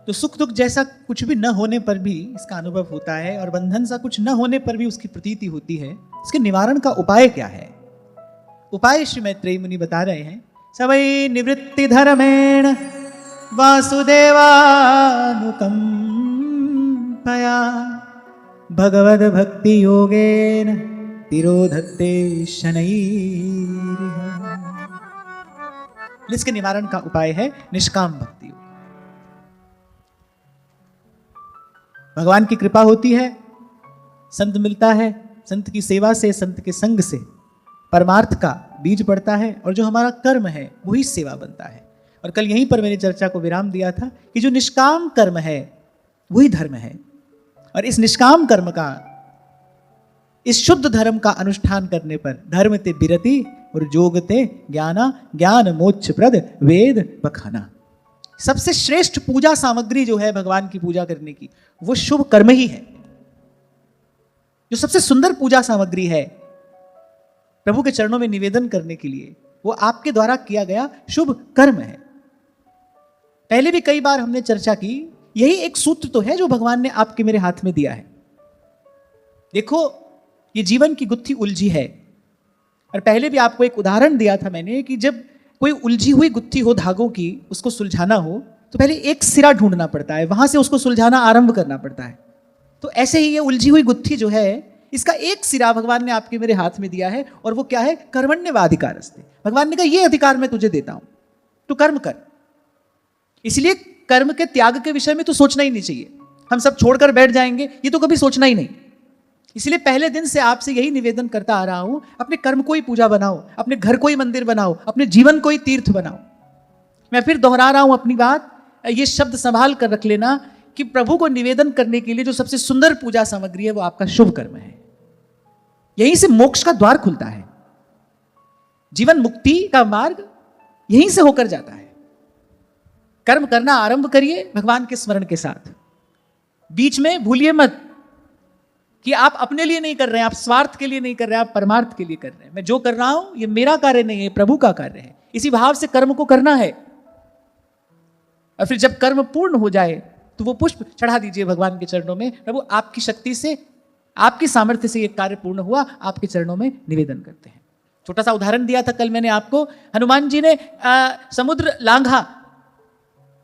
तो सुख दुख जैसा कुछ भी न होने पर भी इसका अनुभव होता है, और बंधन सा कुछ न होने पर भी उसकी प्रतीति होती है। इसके निवारण का उपाय क्या है? उपाय श्री मैत्रेयी मुनि बता रहे हैं। सवै निवृत्ति धर्मेण वासुदेवानुकंपया भगवद भक्ति योगेन तिरोधत्ते शनैरिह। इसके निवारण का उपाय है निष्काम भक्ति योग। भगवान की कृपा होती है, संत मिलता है, संत की सेवा से, संत के संग से परमार्थ का बीज पड़ता है, और जो हमारा कर्म है वही सेवा बनता है। और कल यहीं पर मैंने चर्चा को विराम दिया था कि जो निष्काम कर्म है वही धर्म है, और इस निष्काम कर्म का, इस शुद्ध धर्म का अनुष्ठान करने पर धर्म ते बिरति और जोग ते ज्ञाना ज्ञान मोक्ष प्रद वेद बखाना। सबसे श्रेष्ठ पूजा सामग्री जो है भगवान की पूजा करने की, वो शुभ कर्म ही है। जो सबसे सुंदर पूजा सामग्री है प्रभु के चरणों में निवेदन करने के लिए, वो आपके द्वारा किया गया शुभ कर्म है। पहले भी कई बार हमने चर्चा की, यही एक सूत्र तो है जो भगवान ने आपके मेरे हाथ में दिया है। देखो, ये जीवन की गुत्थी उलझी है, और पहले भी आपको एक उदाहरण दिया था मैंने कि जब कोई उलझी हुई गुत्थी हो धागों की, उसको सुलझाना हो तो पहले एक सिरा ढूंढना पड़ता है, वहां से उसको सुलझाना आरंभ करना पड़ता है। तो ऐसे ही ये उलझी हुई गुत्थी जो है, इसका एक सिरा भगवान ने आपके मेरे हाथ में दिया है, और वो क्या है? कर्मण्येवाधिकारस्ते। भगवान ने कहा ये अधिकार मैं तुझे देता हूं, तू कर्म कर। इसलिए कर्म के त्याग के विषय में तो सोचना ही नहीं चाहिए। हम सब छोड़कर बैठ जाएंगे, ये तो कभी सोचना ही नहीं। इसलिए पहले दिन से आपसे यही निवेदन करता आ रहा हूं, अपने कर्म को ही पूजा बनाओ, अपने घर को ही मंदिर बनाओ, अपने जीवन को ही तीर्थ बनाओ। मैं फिर दोहरा रहा हूं अपनी बात, ये शब्द संभाल कर रख लेना कि प्रभु को निवेदन करने के लिए जो सबसे सुंदर पूजा सामग्री है वो आपका शुभ कर्म है। यहीं से मोक्ष का द्वार खुलता है, जीवन मुक्ति का मार्ग यहीं से होकर जाता है। कर्म करना आरंभ करिए भगवान के स्मरण के साथ। बीच में भूलिए मत कि आप अपने लिए नहीं कर रहे हैं, आप स्वार्थ के लिए नहीं कर रहे हैं, आप परमार्थ के लिए कर रहे हैं। मैं जो कर रहा हूं ये मेरा कार्य नहीं है, प्रभु का कार्य है। इसी भाव से कर्म को करना है, और फिर जब कर्म पूर्ण हो जाए तो वो पुष्प चढ़ा दीजिए भगवान के चरणों में। प्रभु आपकी शक्ति से, आपकी सामर्थ्य से ये कार्य पूर्ण हुआ, आपके चरणों में निवेदन करते हैं। छोटा सा उदाहरण दिया था कल मैंने आपको, हनुमान जी ने समुद्र लांघा,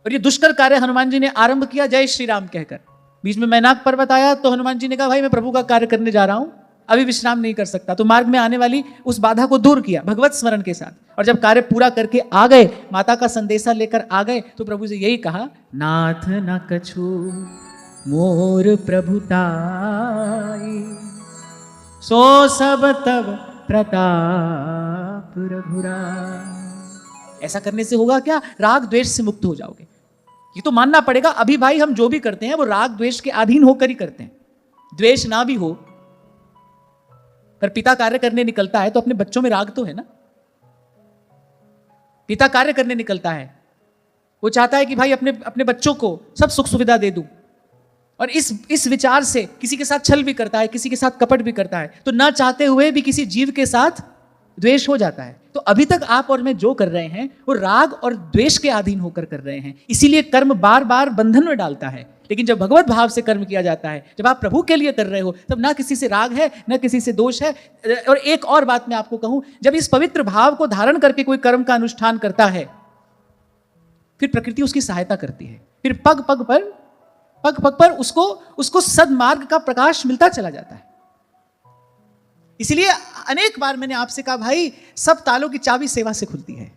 और ये दुष्कर कार्य हनुमान जी ने आरंभ किया जय श्री राम कहकर। बीच में मैनाक पर्वत आया तो हनुमान जी ने कहा भाई मैं प्रभु का कार्य करने जा रहा हूं, अभी विश्राम नहीं कर सकता। तो मार्ग में आने वाली उस बाधा को दूर किया भगवत स्मरण के साथ, और जब कार्य पूरा करके आ गए, माता का संदेशा लेकर आ गए, तो प्रभु से यही कहा, नाथ न कछु मोर प्रभुताई, सो सब तब प्रताप रघुराई। ऐसा करने से होगा क्या? राग द्वेष से मुक्त हो जाओगे। ये तो मानना पड़ेगा, अभी भाई हम जो भी करते हैं वो राग द्वेष के अधीन होकर ही करते हैं। द्वेष ना भी हो, पर पिता कार्य करने निकलता है तो अपने बच्चों में राग तो है ना। पिता कार्य करने निकलता है, वो चाहता है कि भाई अपने बच्चों को सब सुख सुविधा दे दूं, और इस विचार से किसी के साथ छल भी करता है, किसी के साथ कपट भी करता है, तो ना चाहते हुए भी किसी जीव के साथ द्वेष हो जाता है। तो अभी तक आप और मैं जो कर रहे हैं वो राग और द्वेष के अधीन होकर कर रहे हैं, इसीलिए कर्म बार बार बंधन में डालता है। लेकिन जब भगवत भाव से कर्म किया जाता है, जब आप प्रभु के लिए कर रहे हो, तब ना किसी से राग है, ना किसी से दोष है। और एक और बात मैं आपको कहूं, जब इस पवित्र भाव को धारण करके कोई कर्म का अनुष्ठान करता है, फिर प्रकृति उसकी सहायता करती है। फिर पग पग पर उसको सद्मार्ग का प्रकाश मिलता चला जाता है। इसलिए अनेक बार मैंने आपसे कहा भाई, सब तालों की चाबी सेवा से खुलती है।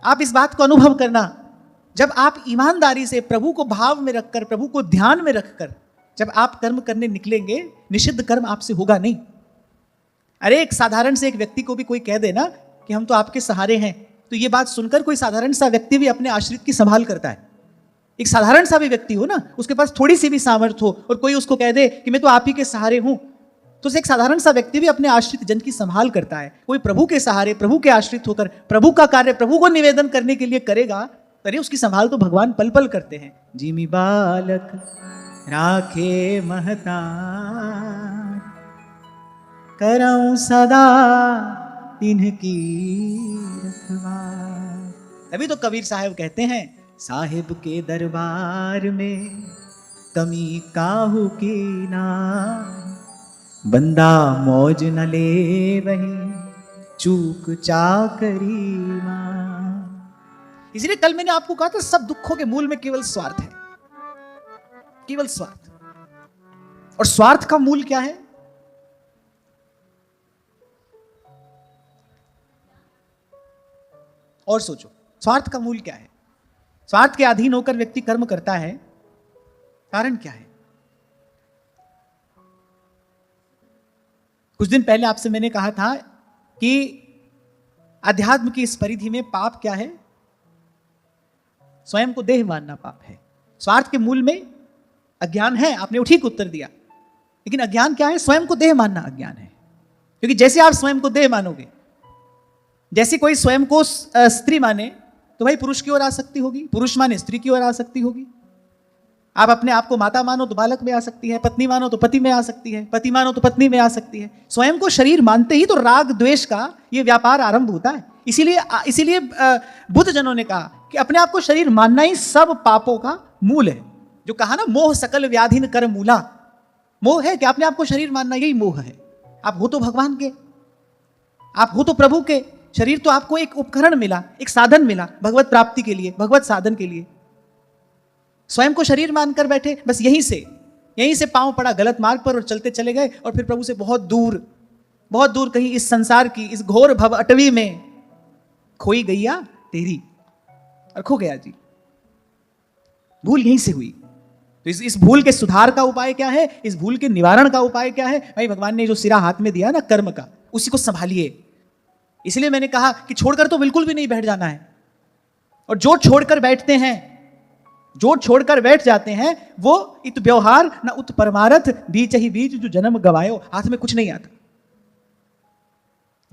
आप इस बात को अनुभव करना, जब आप ईमानदारी से प्रभु को भाव में रखकर, प्रभु को ध्यान में रखकर जब आप कर्म करने निकलेंगे, निषिद्ध कर्म आपसे होगा नहीं। अरे एक साधारण से एक व्यक्ति को भी कोई कह देना कि हम तो आपके सहारे हैं, तो ये बात सुनकर कोई साधारण सा व्यक्ति भी अपने आश्रित की संभाल करता है। एक साधारण सा भी व्यक्ति हो ना, उसके पास थोड़ी सी भी सामर्थ्य हो, और कोई उसको कह दे कि मैं तो आप ही के सहारे हूं, तो एक साधारण सा व्यक्ति भी अपने आश्रित जन की संभाल करता है। कोई प्रभु के सहारे, प्रभु के आश्रित होकर प्रभु का कार्य प्रभु को निवेदन करने के लिए करेगा, अरे उसकी संभाल तो भगवान पल पल करते हैं। जिमि बालक राखे महता, करऊं सदा तिन्ह की रखवार। तभी तो कबीर साहब कहते हैं, साहिब के दरबार में कमी काहू की ना, बंदा मौज न ले वही चूक चाकरी मां। इसलिए कल मैंने आपको कहा था सब दुखों के मूल में केवल स्वार्थ है, केवल स्वार्थ। और स्वार्थ का मूल क्या है? और सोचो, स्वार्थ का मूल क्या है? स्वार्थ के अधीन होकर व्यक्ति कर्म करता है, कारण क्या है? कुछ दिन पहले आपसे मैंने कहा था कि अध्यात्म की इस परिधि में पाप क्या है? स्वयं को देह मानना पाप है। स्वार्थ के मूल में अज्ञान है, आपने ठीक उत्तर दिया। लेकिन अज्ञान क्या है? स्वयं को देह मानना अज्ञान है। क्योंकि जैसे आप स्वयं को देह मानोगे, जैसे कोई स्वयं को स्त्री माने तो भाई पुरुष की ओर आसक्ति होगी, पुरुष माने स्त्री की ओर आसक्ति होगी। आप अपने आप को माता मानो तो बालक में आ सकती है, पत्नी मानो तो पति में आ सकती है, पति मानो तो पत्नी में आ सकती है। स्वयं को शरीर मानते ही तो राग द्वेष का ये व्यापार आरंभ होता है। इसीलिए बुद्ध जनों ने कहा कि अपने आप को शरीर मानना ही सब पापों का मूल है। जो कहा ना, मोह सकल व्याधिन कर मूला। मोह है कि अपने आप को शरीर मानना, यही मोह है। आप हो तो भगवान के, आप हो तो प्रभु के। शरीर तो आपको एक उपकरण मिला, एक साधन मिला भगवत प्राप्ति के लिए, भगवत साधन के लिए। स्वयं को शरीर मानकर बैठे, बस यहीं से पांव पड़ा गलत मार्ग पर और चलते चले गए, और फिर प्रभु से बहुत दूर कहीं इस संसार की इस घोर भव अटवी में खोई गैया तेरी, और खो गया जी। भूल यहीं से हुई। तो इस भूल के सुधार का उपाय क्या है? इस भूल के निवारण का उपाय क्या है? भाई भगवान ने जो सिरा हाथ में दिया ना कर्म का, उसी को संभालिए। इसलिए मैंने कहा कि छोड़कर तो बिल्कुल भी नहीं बैठ जाना है। और जो छोड़कर बैठते हैं, जो छोड़कर बैठ जाते हैं, वो इत व्यवहार न उत परमारथ बीच ही बीच जो जन्म गवायो। हाथ में कुछ नहीं आता।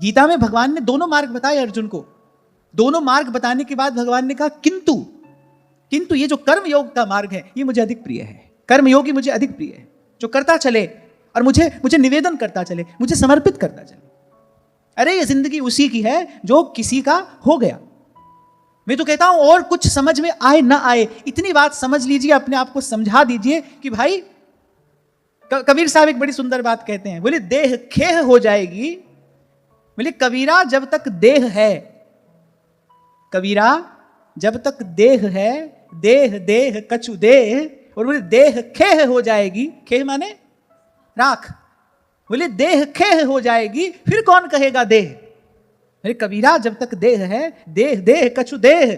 गीता में भगवान ने दोनों मार्ग बताए अर्जुन को। दोनों मार्ग बताने के बाद भगवान ने कहा किंतु ये जो कर्म योग का मार्ग है, ये मुझे अधिक प्रिय है। कर्म योग ही मुझे अधिक प्रिय है, जो करता चले और मुझे निवेदन करता चले, मुझे समर्पित करता चले। अरे ये जिंदगी उसी की है जो किसी का हो गया। मैं तो कहता हूं और कुछ समझ में आए ना आए, इतनी बात समझ लीजिए, अपने आप को समझा दीजिए कि भाई कबीर साहब एक बड़ी सुंदर बात कहते हैं, बोले देह खेह हो जाएगी। बोले कबीरा जब तक देह है, कबीरा जब तक देह है, देह कछु देह, और बोले देह खेह हो जाएगी। खेह माने राख। बोले देह खेह हो जाएगी, फिर कौन कहेगा देह? अरे कबीरा जब तक देह है, देह कछु देह।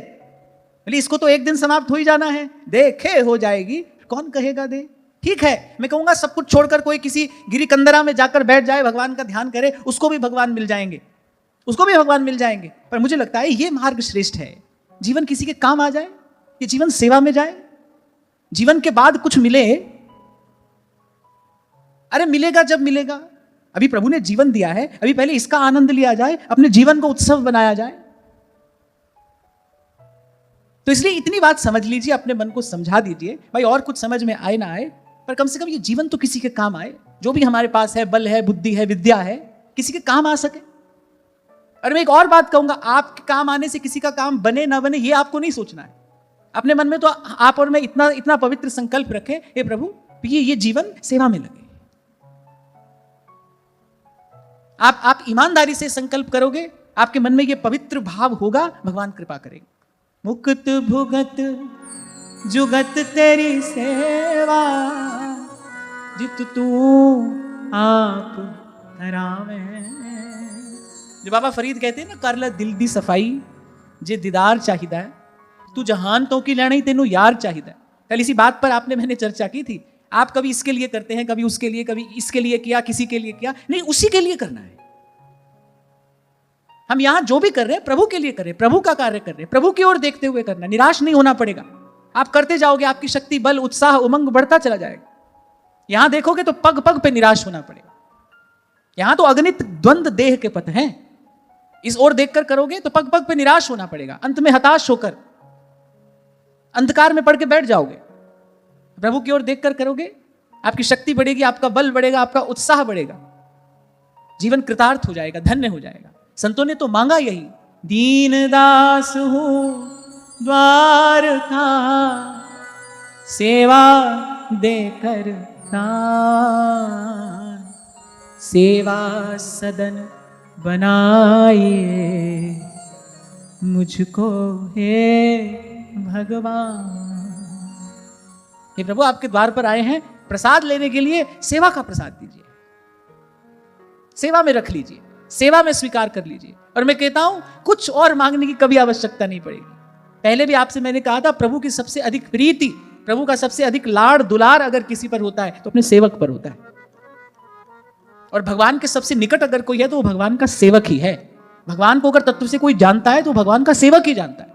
बोले इसको तो एक दिन समाप्त हो ही जाना है, देह खेह हो जाएगी, कौन कहेगा देह? ठीक है, मैं कहूंगा सब कुछ छोड़कर कोई किसी गिरी कंदरा में जाकर बैठ जाए, भगवान का ध्यान करे, उसको भी भगवान मिल जाएंगे, पर मुझे लगता है ये मार्ग श्रेष्ठ है। जीवन किसी के काम आ जाए, ये जीवन सेवा में जाए, जीवन के बाद कुछ मिले। अरे मिलेगा जब मिलेगा। अभी प्रभु ने जीवन दिया है, अभी पहले इसका आनंद लिया जाए, अपने जीवन को उत्सव बनाया जाए। तो इसलिए इतनी बात समझ लीजिए, अपने मन को समझा दीजिए। भाई और कुछ समझ में आए ना आए, पर कम से कम ये जीवन तो किसी के काम आए। जो भी हमारे पास है, बल है, बुद्धि है, विद्या है, किसी के काम आ सके। और मैं एक और बात कहूंगा, आपके काम आने से किसी का काम बने ना बने, ये आपको नहीं सोचना है। अपने मन में तो आप और मैं इतना पवित्र संकल्प रखें, हे प्रभु ये जीवन सेवा में लगे। आप ईमानदारी से संकल्प करोगे, आपके मन में ये पवित्र भाव होगा, भगवान कृपा करेंगे। मुकुत भुगत जुगत तेरी सेवा, जित तू आप करावे। जो बाबा फरीद कहते हैं ना, कर ले दिल दी सफाई जे दीदार चाहिदा है, तू जहान तो की लेनी तेनू यार चाहिदा है। कल इसी बात पर मैंने चर्चा की थी। आप कभी इसके लिए करते हैं, कभी उसके लिए, कभी इसके लिए किया, किसी के लिए किया, नहीं, उसी के लिए करना है। हम यहां जो भी कर रहे हैं प्रभु के लिए कर रहे हैं, प्रभु का कार्य कर रहे हैं, प्रभु की ओर देखते हुए करना, निराश नहीं होना पड़ेगा। आप करते जाओगे, आपकी शक्ति, बल, उत्साह, उमंग बढ़ता चला जाएगा। यहां देखोगे तो पग पग पे निराश होना पड़ेगा। यहां तो अगणित द्वंद्व देह के पथ हैं, इस ओर देखकर करोगे तो पग पग पे निराश होना पड़ेगा। अंत में हताश होकर अंधकार में पड़ के बैठ जाओगे। प्रभु की ओर देखकर करोगे, आपकी शक्ति बढ़ेगी, आपका बल बढ़ेगा, आपका उत्साह बढ़ेगा, जीवन कृतार्थ हो जाएगा, धन्य हो जाएगा। संतों ने तो मांगा यही, दीन दास हूं द्वार का सेवा देकर दान, सेवा सदन बनाइए मुझको हे भगवान। हे प्रभु, आपके द्वार पर आए हैं प्रसाद लेने के लिए, सेवा का प्रसाद दीजिए, सेवा में रख लीजिए, सेवा में स्वीकार कर लीजिए। और मैं कहता हूं कुछ और मांगने की कभी आवश्यकता नहीं पड़ेगी। पहले भी आपसे मैंने कहा था, प्रभु की सबसे अधिक प्रीति, प्रभु का सबसे अधिक लाड़ दुलार अगर किसी पर होता है तो अपने सेवक पर होता है। और भगवान के सबसे निकट अगर कोई है तो वो भगवान का सेवक ही है। भगवान को अगर तत्व से कोई जानता है तो भगवान का सेवक ही जानता है।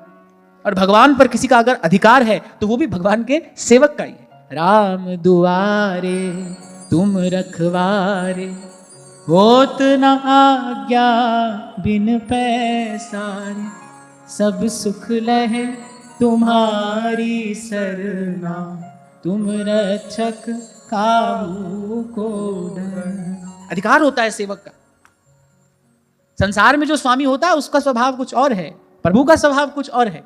और भगवान पर किसी का अगर अधिकार है तो वो भी भगवान के सेवक का ही है। राम दुआरे तुम रखवारे, होत न आज्ञा बिन पैसारे, सब सुख लहे तुम्हारी सरना, तुम रक्षक काहू को डर। अधिकार होता है सेवक का। संसार में जो स्वामी होता है उसका स्वभाव कुछ और है, प्रभु का स्वभाव कुछ और है।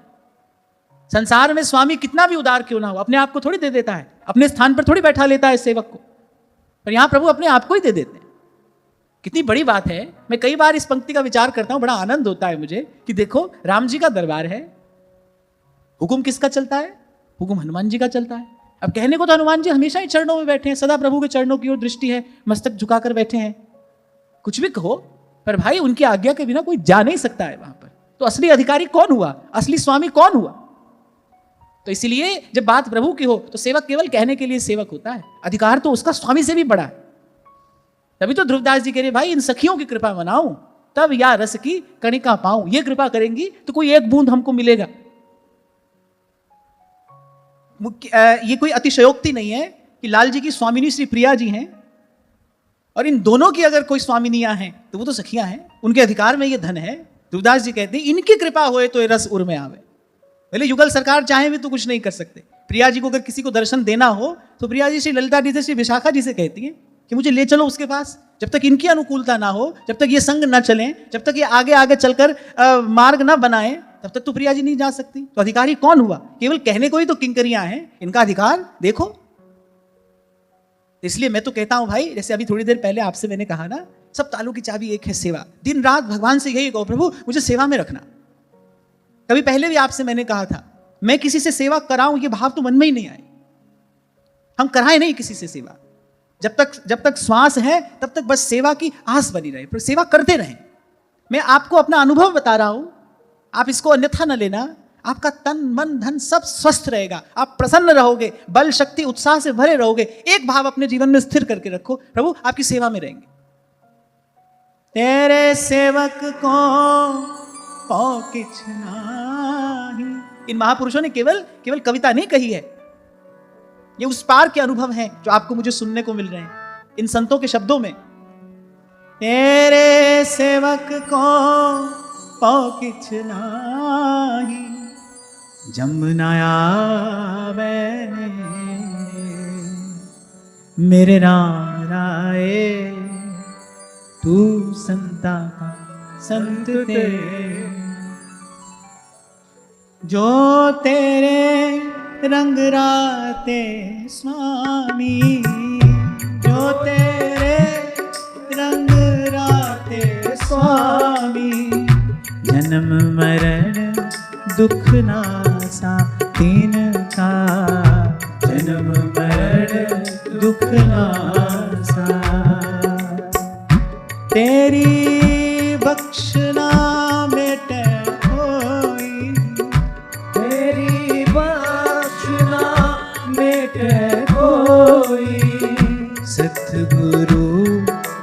संसार में स्वामी कितना भी उदार क्यों ना हो, अपने आप को थोड़ी दे देता है, अपने स्थान पर थोड़ी बैठा लेता है सेवक को, पर यहां प्रभु अपने आप को ही दे देते हैं। कितनी बड़ी बात है। मैं कई बार इस पंक्ति का विचार करता हूं, बड़ा आनंद होता है मुझे कि देखो राम जी का दरबार है, हुकुम किसका चलता है? हुकुम हनुमान जी का चलता है। अब कहने को तो हनुमान जी हमेशा ही चरणों में बैठे हैं, सदा प्रभु के चरणों की ओर दृष्टि है, मस्तक झुकाकर बैठे हैं, कुछ भी कहो, पर भाई उनकी आज्ञा के बिना कोई जा नहीं सकता है वहां पर। तो असली अधिकारी कौन हुआ, असली स्वामी कौन हुआ? तो इसलिए जब बात प्रभु की हो तो सेवक केवल कहने के लिए सेवक होता है, अधिकार तो उसका स्वामी से भी बड़ा है। तभी तो ध्रुवदास जी कह रहे भाई इन सखियों की कृपा मनाऊं, तब या रस की कणिका पाऊं। ये कृपा करेंगी तो कोई एक बूंद हमको मिलेगा। ये कोई अतिशयोक्ति नहीं है कि लाल जी की स्वामिनी श्री प्रिया जी हैं और इन दोनों की अगर कोई स्वामिनियां हैं तो वो तो सखियां हैं, उनके अधिकार में ये धन है। ध्रुवदास जी कहते हैं इनकी कृपा होए तो ये रस उर में आवे। पहले युगल सरकार चाहे भी तो कुछ नहीं कर सकते। प्रिया जी को अगर किसी को दर्शन देना हो तो प्रिया जी श्री ललिता जी से श्री विशाखा जी से कहती है कि मुझे ले चलो उसके पास। जब तक इनकी अनुकूलता ना हो, जब तक ये संग ना चलें, जब तक ये आगे आगे चलकर मार्ग ना बनाएं, तब तक तो प्रिया जी नहीं जा सकती। तो अधिकारी कौन हुआ? केवल कहने को ही तो किंकरियां हैं, इनका अधिकार देखो। इसलिए मैं तो कहता हूं भाई, जैसे अभी थोड़ी देर पहले आपसे मैंने कहा ना, सब तालों की चाबी एक है सेवा। दिन रात भगवान से यही कहो प्रभु मुझे सेवा में रखना। कभी पहले भी आपसे मैंने कहा था मैं किसी से सेवा कराऊं ये भाव तो मन में ही नहीं आए। हम कराएं नहीं किसी से सेवा। जब तक श्वास है तब तक बस सेवा की आस बनी रहे, पर सेवा करते रहें। मैं आपको अपना अनुभव बता रहा हूं, आप इसको अन्यथा न लेना। आपका तन मन धन सब स्वस्थ रहेगा, आप प्रसन्न रहोगे, बल शक्ति उत्साह से भरे रहोगे। एक भाव अपने जीवन में स्थिर करके रखो, प्रभु आपकी सेवा में रहेंगे। तेरे सेवक को किछ नाही। इन महापुरुषों ने केवल कविता नहीं कही है, ये उस पार के अनुभव हैं जो आपको मुझे सुनने को मिल रहे हैं इन संतों के शब्दों में। तेरे सेवक को किछ नाही, जमुना आवे मेरे राम राय, तू संता का संत दे। जो तेरे रंग राते स्वामी, जो तेरे रंग राते स्वामी, जन्म मरण दुख नासा तिनका, जन्म मरण दुख नासा। तेरी बख्शना मेटे कोई, तेरी बख्शना मेटे कोई, सतगुरु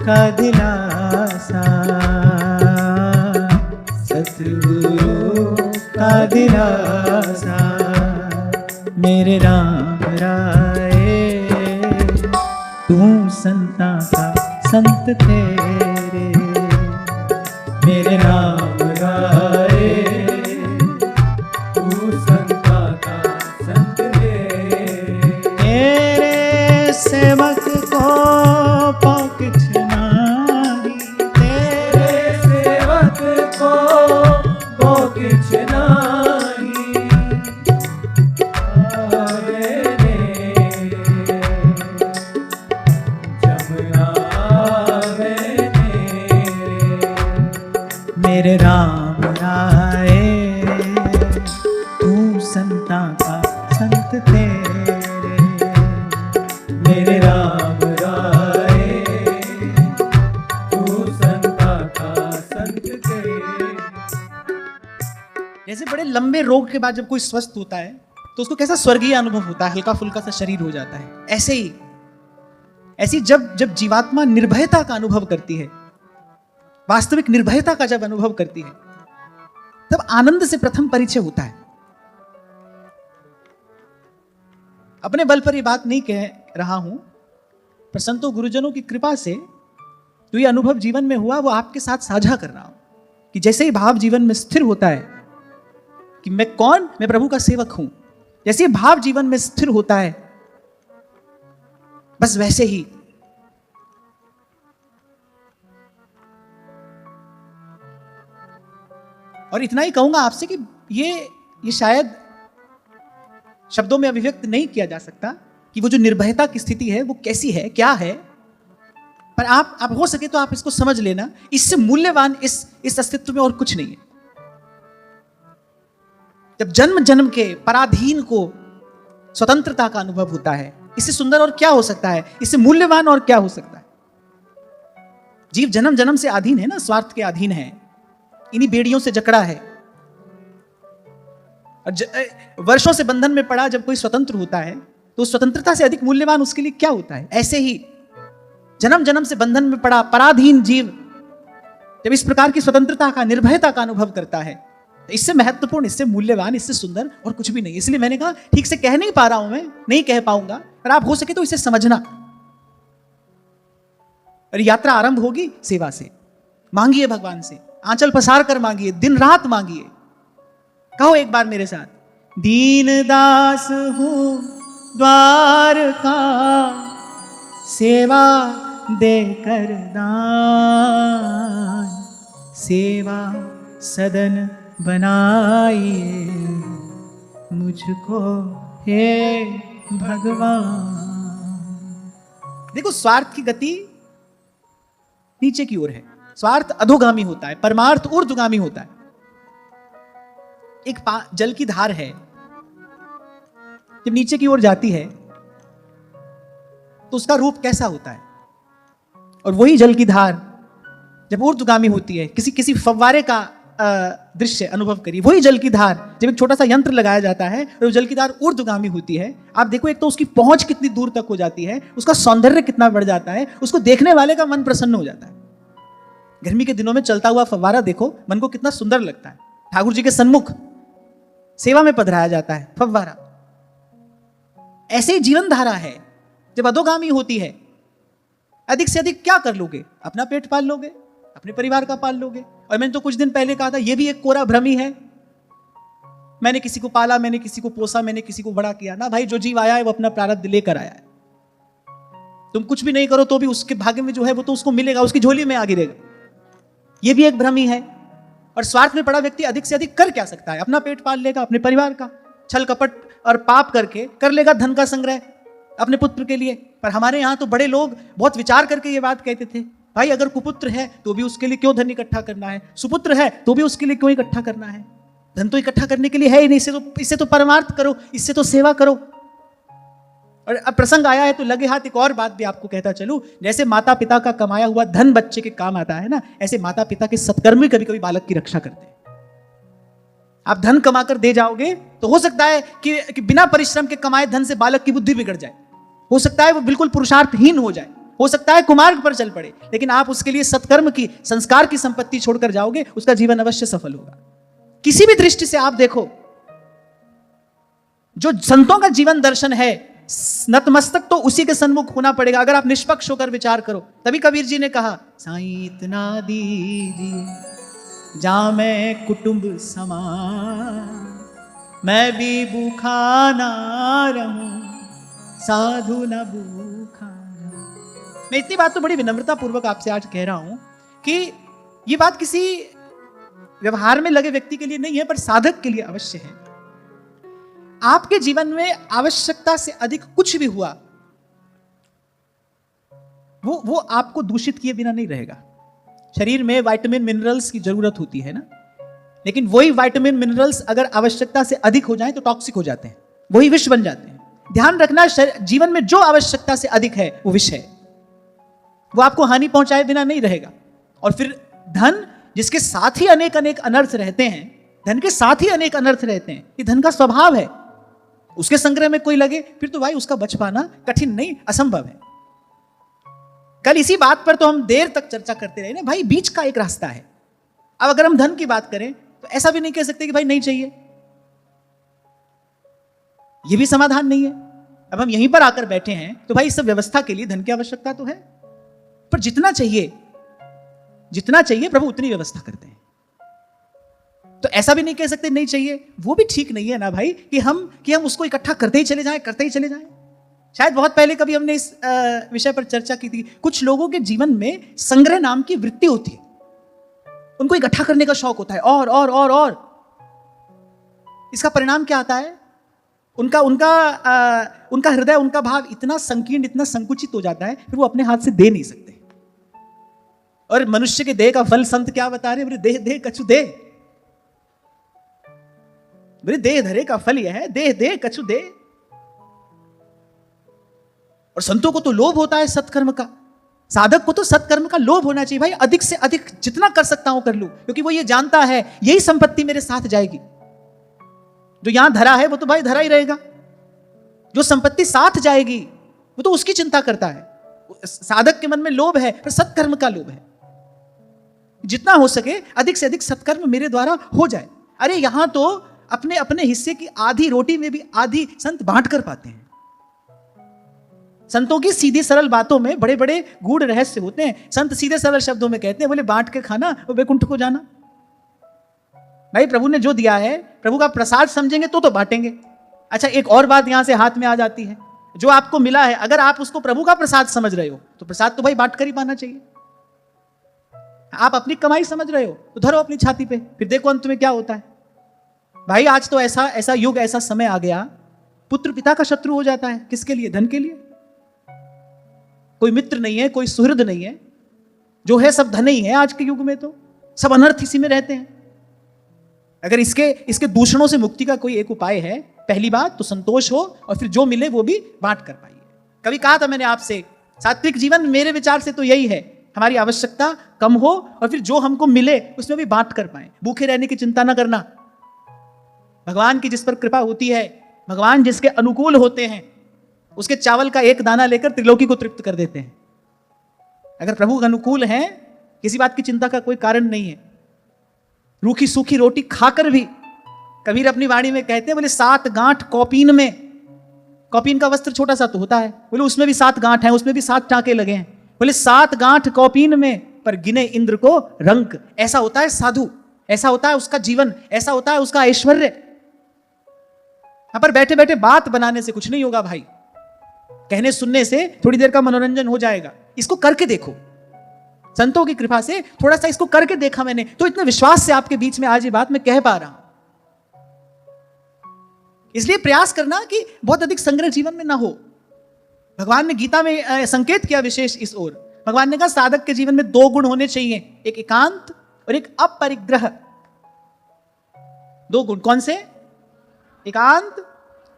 का दिलासा, सतगुरु का दिलासा। मेरे राम राय तू संता का संत तेरे, मेरे राम राय तू संता का संत तेरे। तेरे सेवक को किछ नाही, तेरे सेवक को किछ नाही, मेरे राम आए, तू संता का संत तेरे। मेरे राम आए, तू संता का संत तेरे। जैसे बड़े लंबे रोग के बाद जब कोई स्वस्थ होता है तो उसको कैसा स्वर्गीय अनुभव होता है, हल्का फुल्का सा शरीर हो जाता है। ऐसे ही जब जीवात्मा निर्भयता का अनुभव करती है, वास्तविक निर्भयता का जब अनुभव करती है, तब आनंद से प्रथम परिचय होता है। अपने बल पर यह बात नहीं कह रहा हूं, पर संतों गुरुजनों की कृपा से जो ये अनुभव जीवन में हुआ वो आपके साथ साझा कर रहा हूं कि जैसे ही भाव जीवन में स्थिर होता है कि मैं कौन, मैं प्रभु का सेवक हूं, जैसे भाव जीवन में स्थिर होता है, बस वैसे ही और इतना ही कहूंगा आपसे कि ये शायद शब्दों में अभिव्यक्त नहीं किया जा सकता कि वो जो निर्भयता की स्थिति है वो कैसी है, क्या है, पर आप हो सके तो आप इसको समझ लेना, इससे मूल्यवान इस अस्तित्व में और कुछ नहीं है। जब जन्म जन्म के पराधीन को स्वतंत्रता का अनुभव होता है, इससे सुंदर और क्या हो सकता है, इससे मूल्यवान और क्या हो सकता है। जीव जन्म जन्म से अधीन है ना, स्वार्थ के अधीन है, इन्हीं बेड़ियों से जकड़ा है। वर्षों से बंधन में पड़ा जब कोई स्वतंत्र होता है तो स्वतंत्रता से अधिक मूल्यवान उसके लिए क्या होता है। ऐसे ही जन्म जन्म से बंधन में पड़ा पराधीन जीव जब इस प्रकार की स्वतंत्रता का, निर्भयता का अनुभव करता है, तो इससे महत्वपूर्ण, इससे मूल्यवान, इससे सुंदर और कुछ भी नहीं। इसलिए मैंने कहा ठीक से कह नहीं पा रहा हूं, मैं नहीं कह पाऊंगा, पर आप हो सके तो इसे समझना। और यात्रा आरंभ होगी सेवा से। मांगिए भगवान से, आंचल पसार कर मांगिए, दिन रात मांगिए। कहो एक बार मेरे साथ, दीन दास हूं द्वार का, सेवा देकर दान, सेवा सदन बनाइए मुझको हे भगवान। देखो स्वार्थ की गति नीचे की ओर है, स्वार्थ अधोगामी होता है, परमार्थ ऊर्ध्वगामी होता है। एक जल की धार है, जब नीचे की ओर जाती है तो उसका रूप कैसा होता है, और वही जल की धार जब ऊर्ध्वगामी होती है, किसी फव्वारे का दृश्य अनुभव करिए, वही जल की धार जब एक छोटा सा यंत्र लगाया जाता है और जल की धार ऊर्ध्वगामी होती है, आप देखो एक तो उसकी पहुंच कितनी दूर तक हो जाती है, उसका सौंदर्य कितना बढ़ जाता है, उसको देखने वाले का मन प्रसन्न हो जाता है। गर्मी के दिनों में चलता हुआ फव्वारा देखो, मन को कितना सुंदर लगता है। ठाकुर जी के सन्मुख सेवा में पधराया जाता है फव्वारा। ऐसे ही जीवन धारा है, जब अधोगामी होती है, अधिक से अधिक क्या कर लोगे, अपना पेट पाल लोगे, अपने परिवार का पाल लोगे। और मैंने तो कुछ दिन पहले कहा था, यह भी एक कोरा भ्रम ही है, मैंने किसी को पाला, मैंने किसी को पोसा, मैंने किसी को बड़ा किया। ना भाई, जो जीव आया है वो अपना प्रारब्ध लेकर आया है। तुम कुछ भी नहीं करो तो भी उसके भाग्य में जो है वो तो उसको मिलेगा, उसकी झोली में आ गिरेगा। यह भी एक भ्रम ही है। और स्वार्थ में पड़ा व्यक्ति अधिक से अधिक कर क्या सकता है, अपना पेट पाल लेगा, अपने परिवार का, छल कपट और पाप करके कर लेगा धन का संग्रह अपने पुत्र के लिए। पर हमारे यहाँ तो बड़े लोग बहुत विचार करके ये बात कहते थे, भाई अगर कुपुत्र है तो भी उसके लिए क्यों धन इकट्ठा करना है, सुपुत्र है तो भी उसके लिए क्यों इकट्ठा करना है, धन तो इकट्ठा करने के लिए है ही नहीं, इससे तो परमार्थ करो, इससे तो सेवा करो। और अब प्रसंग आया है तो लगे हाथ एक और बात भी आपको कहता चलूं, जैसे माता पिता का कमाया हुआ धन बच्चे के काम आता है ना, ऐसे माता पिता के सत्कर्म भी कभी कभी बालक की रक्षा करते हैं। आप धन कमाकर दे जाओगे तो हो सकता है कि बिना परिश्रम के कमाए धन से बालक की बुद्धि बिगड़ जाए, हो सकता है वो बिल्कुल पुरुषार्थहीन हो जाए, हो सकता है कुमार्ग पर चल पड़े, लेकिन आप उसके लिए सत्कर्म की, संस्कार की संपत्ति छोड़कर जाओगे, उसका जीवन अवश्य सफल होगा। किसी भी दृष्टि से आप देखो, जो संतों का जीवन दर्शन है, नतमस्तक तो उसी के सन्मुख होना पड़ेगा अगर आप निष्पक्ष होकर विचार करो। तभी कबीर जी ने कहा, साईं इतना दीजिए जा मैं कुटुंब समान, मैं भी भूखा ना रहूं, साधु न भूखा। मैं इतनी बात तो बड़ी विनम्रता पूर्वक आपसे आज कह रहा हूं कि ये बात किसी व्यवहार में लगे व्यक्ति के लिए नहीं है, पर साधक के लिए अवश्य है। आपके जीवन में आवश्यकता से अधिक कुछ भी हुआ, वो आपको दूषित किए बिना नहीं रहेगा। शरीर में विटामिन मिनरल्स की जरूरत होती है ना, लेकिन वही विटामिन मिनरल्स अगर आवश्यकता से अधिक हो जाएं तो टॉक्सिक हो जाते हैं, वही विष बन जाते हैं। ध्यान रखना, जीवन में जो आवश्यकता से अधिक है वो विष है, वो आपको हानि पहुंचाए बिना नहीं रहेगा। और फिर धन, जिसके साथ ही अनेक अनेक अनर्थ रहते हैं, धन के साथ ही अनेक अनर्थ रहते हैं, ये धन का स्वभाव है। उसके संग्रह में कोई लगे फिर तो भाई उसका बच पाना कठिन नहीं, असंभव है। कल इसी बात पर तो हम देर तक चर्चा करते रहे ना भाई, बीच का एक रास्ता है। अब अगर हम धन की बात करें तो ऐसा भी नहीं कह सकते कि भाई नहीं चाहिए, यह भी समाधान नहीं है। अब हम यहीं पर आकर बैठे हैं तो भाई इस सब व्यवस्था के लिए धन की आवश्यकता तो है, पर जितना चाहिए प्रभु उतनी व्यवस्था करते हैं। तो ऐसा भी नहीं कह सकते नहीं चाहिए, वो भी ठीक नहीं है ना भाई कि हम उसको इकट्ठा करते ही चले जाएं। शायद बहुत पहले कभी हमने इस विषय पर चर्चा की थी। कुछ लोगों के जीवन में संग्रह नाम की वृत्ति होती है, उनको इकट्ठा करने का शौक होता है और इसका परिणाम क्या आता है? उनका हृदय, उनका भाव इतना संकीर्ण, इतना संकुचित हो जाता है, फिर वो अपने हाथ से दे नहीं सकते। और मनुष्य के देह का फल संत क्या बता रहे हैं? बोले देह कछु दे, बोले देह धरे का फल यह है, देह कछु दे। और संतों को तो लोभ होता है सत्कर्म का, साधक को तो सत्कर्म का लोभ होना चाहिए भाई, अधिक से अधिक जितना कर सकता हूं कर लूं, क्योंकि वो ये जानता है यही संपत्ति मेरे साथ जाएगी। जो यहां धरा है वो तो भाई धरा ही रहेगा, जो संपत्ति साथ जाएगी वो तो उसकी चिंता करता है। साधक के मन में लोभ है, पर सत्कर्म का लोभ है। जितना हो सके अधिक से अधिक सत्कर्म मेरे द्वारा हो जाए। अरे यहां तो अपने अपने हिस्से की आधी रोटी में भी आधी संत बांट कर पाते हैं। संतों की सीधी सरल बातों में बड़े बड़े गूढ़ रहस्य होते हैं। संत सीधे सरल शब्दों में कहते हैं, बोले बांट के खाना और वैकुंठ को जाना। भाई प्रभु ने जो दिया है, प्रभु का प्रसाद समझेंगे तो बांटेंगे। अच्छा, एक और बात यहां से हाथ में आ जाती है, जो आपको मिला है अगर आप उसको प्रभु का प्रसाद समझ रहे हो तो प्रसाद तो भाई बांट कर ही पाना चाहिए। आप अपनी कमाई समझ रहे हो तो धरो अपनी छाती पे, फिर देखो अंत में क्या होता है। भाई आज तो ऐसा युग, ऐसा समय आ गया, पुत्र पिता का शत्रु हो जाता है। किसके लिए? धन के लिए। कोई मित्र नहीं है, कोई सुहृद नहीं है, जो है सब धन ही है। आज के युग में तो सब अनर्थ इसी में रहते हैं। अगर इसके दूषणों से मुक्ति का कोई एक उपाय है, पहली बात तो संतोष हो, और फिर जो मिले वो भी बांट कर पाइए। कभी कहा था मैंने आपसे, सात्विक जीवन मेरे विचार से तो यही है, हमारी आवश्यकता कम हो और फिर जो हमको मिले उसमें भी बांट कर पाए। भूखे रहने की चिंता ना करना। भगवान की जिस पर कृपा होती है, भगवान जिसके अनुकूल होते हैं, उसके चावल का एक दाना लेकर त्रिलोकी को तृप्त कर देते हैं। अगर प्रभु अनुकूल हैं, किसी बात की चिंता का कोई कारण नहीं है। रूखी सूखी रोटी खाकर भी, कबीर अपनी वाणी में कहते हैं, बोले 7 गांठ कौपीन में। कौपीन का वस्त्र छोटा सा तो होता है, बोले उसमें भी 7 गांठ हैं, उसमें भी 7 टांके लगे हैं। बोले 7 गांठ कौपीन में, पर गिने इंद्र को रंक। ऐसा होता है साधु, ऐसा होता है उसका जीवन, ऐसा होता है उसका ऐश्वर्य। यहां पर बैठे बैठे बात बनाने से कुछ नहीं होगा भाई, कहने सुनने से थोड़ी देर का मनोरंजन हो जाएगा। इसको करके देखो, संतों की कृपा से थोड़ा सा इसको करके देखा मैंने, तो इतने विश्वास से आपके बीच में आज ये बात मैं कह पा रहा हूं। इसलिए प्रयास करना कि बहुत अधिक संग्रह जीवन में ना हो। भगवान ने गीता में संकेत किया विशेष इस ओर। भगवान ने कहा साधक के जीवन में 2 गुण होने चाहिए, एक एकांत और एक अपरिग्रह। 2 गुण कौन से? एकांत,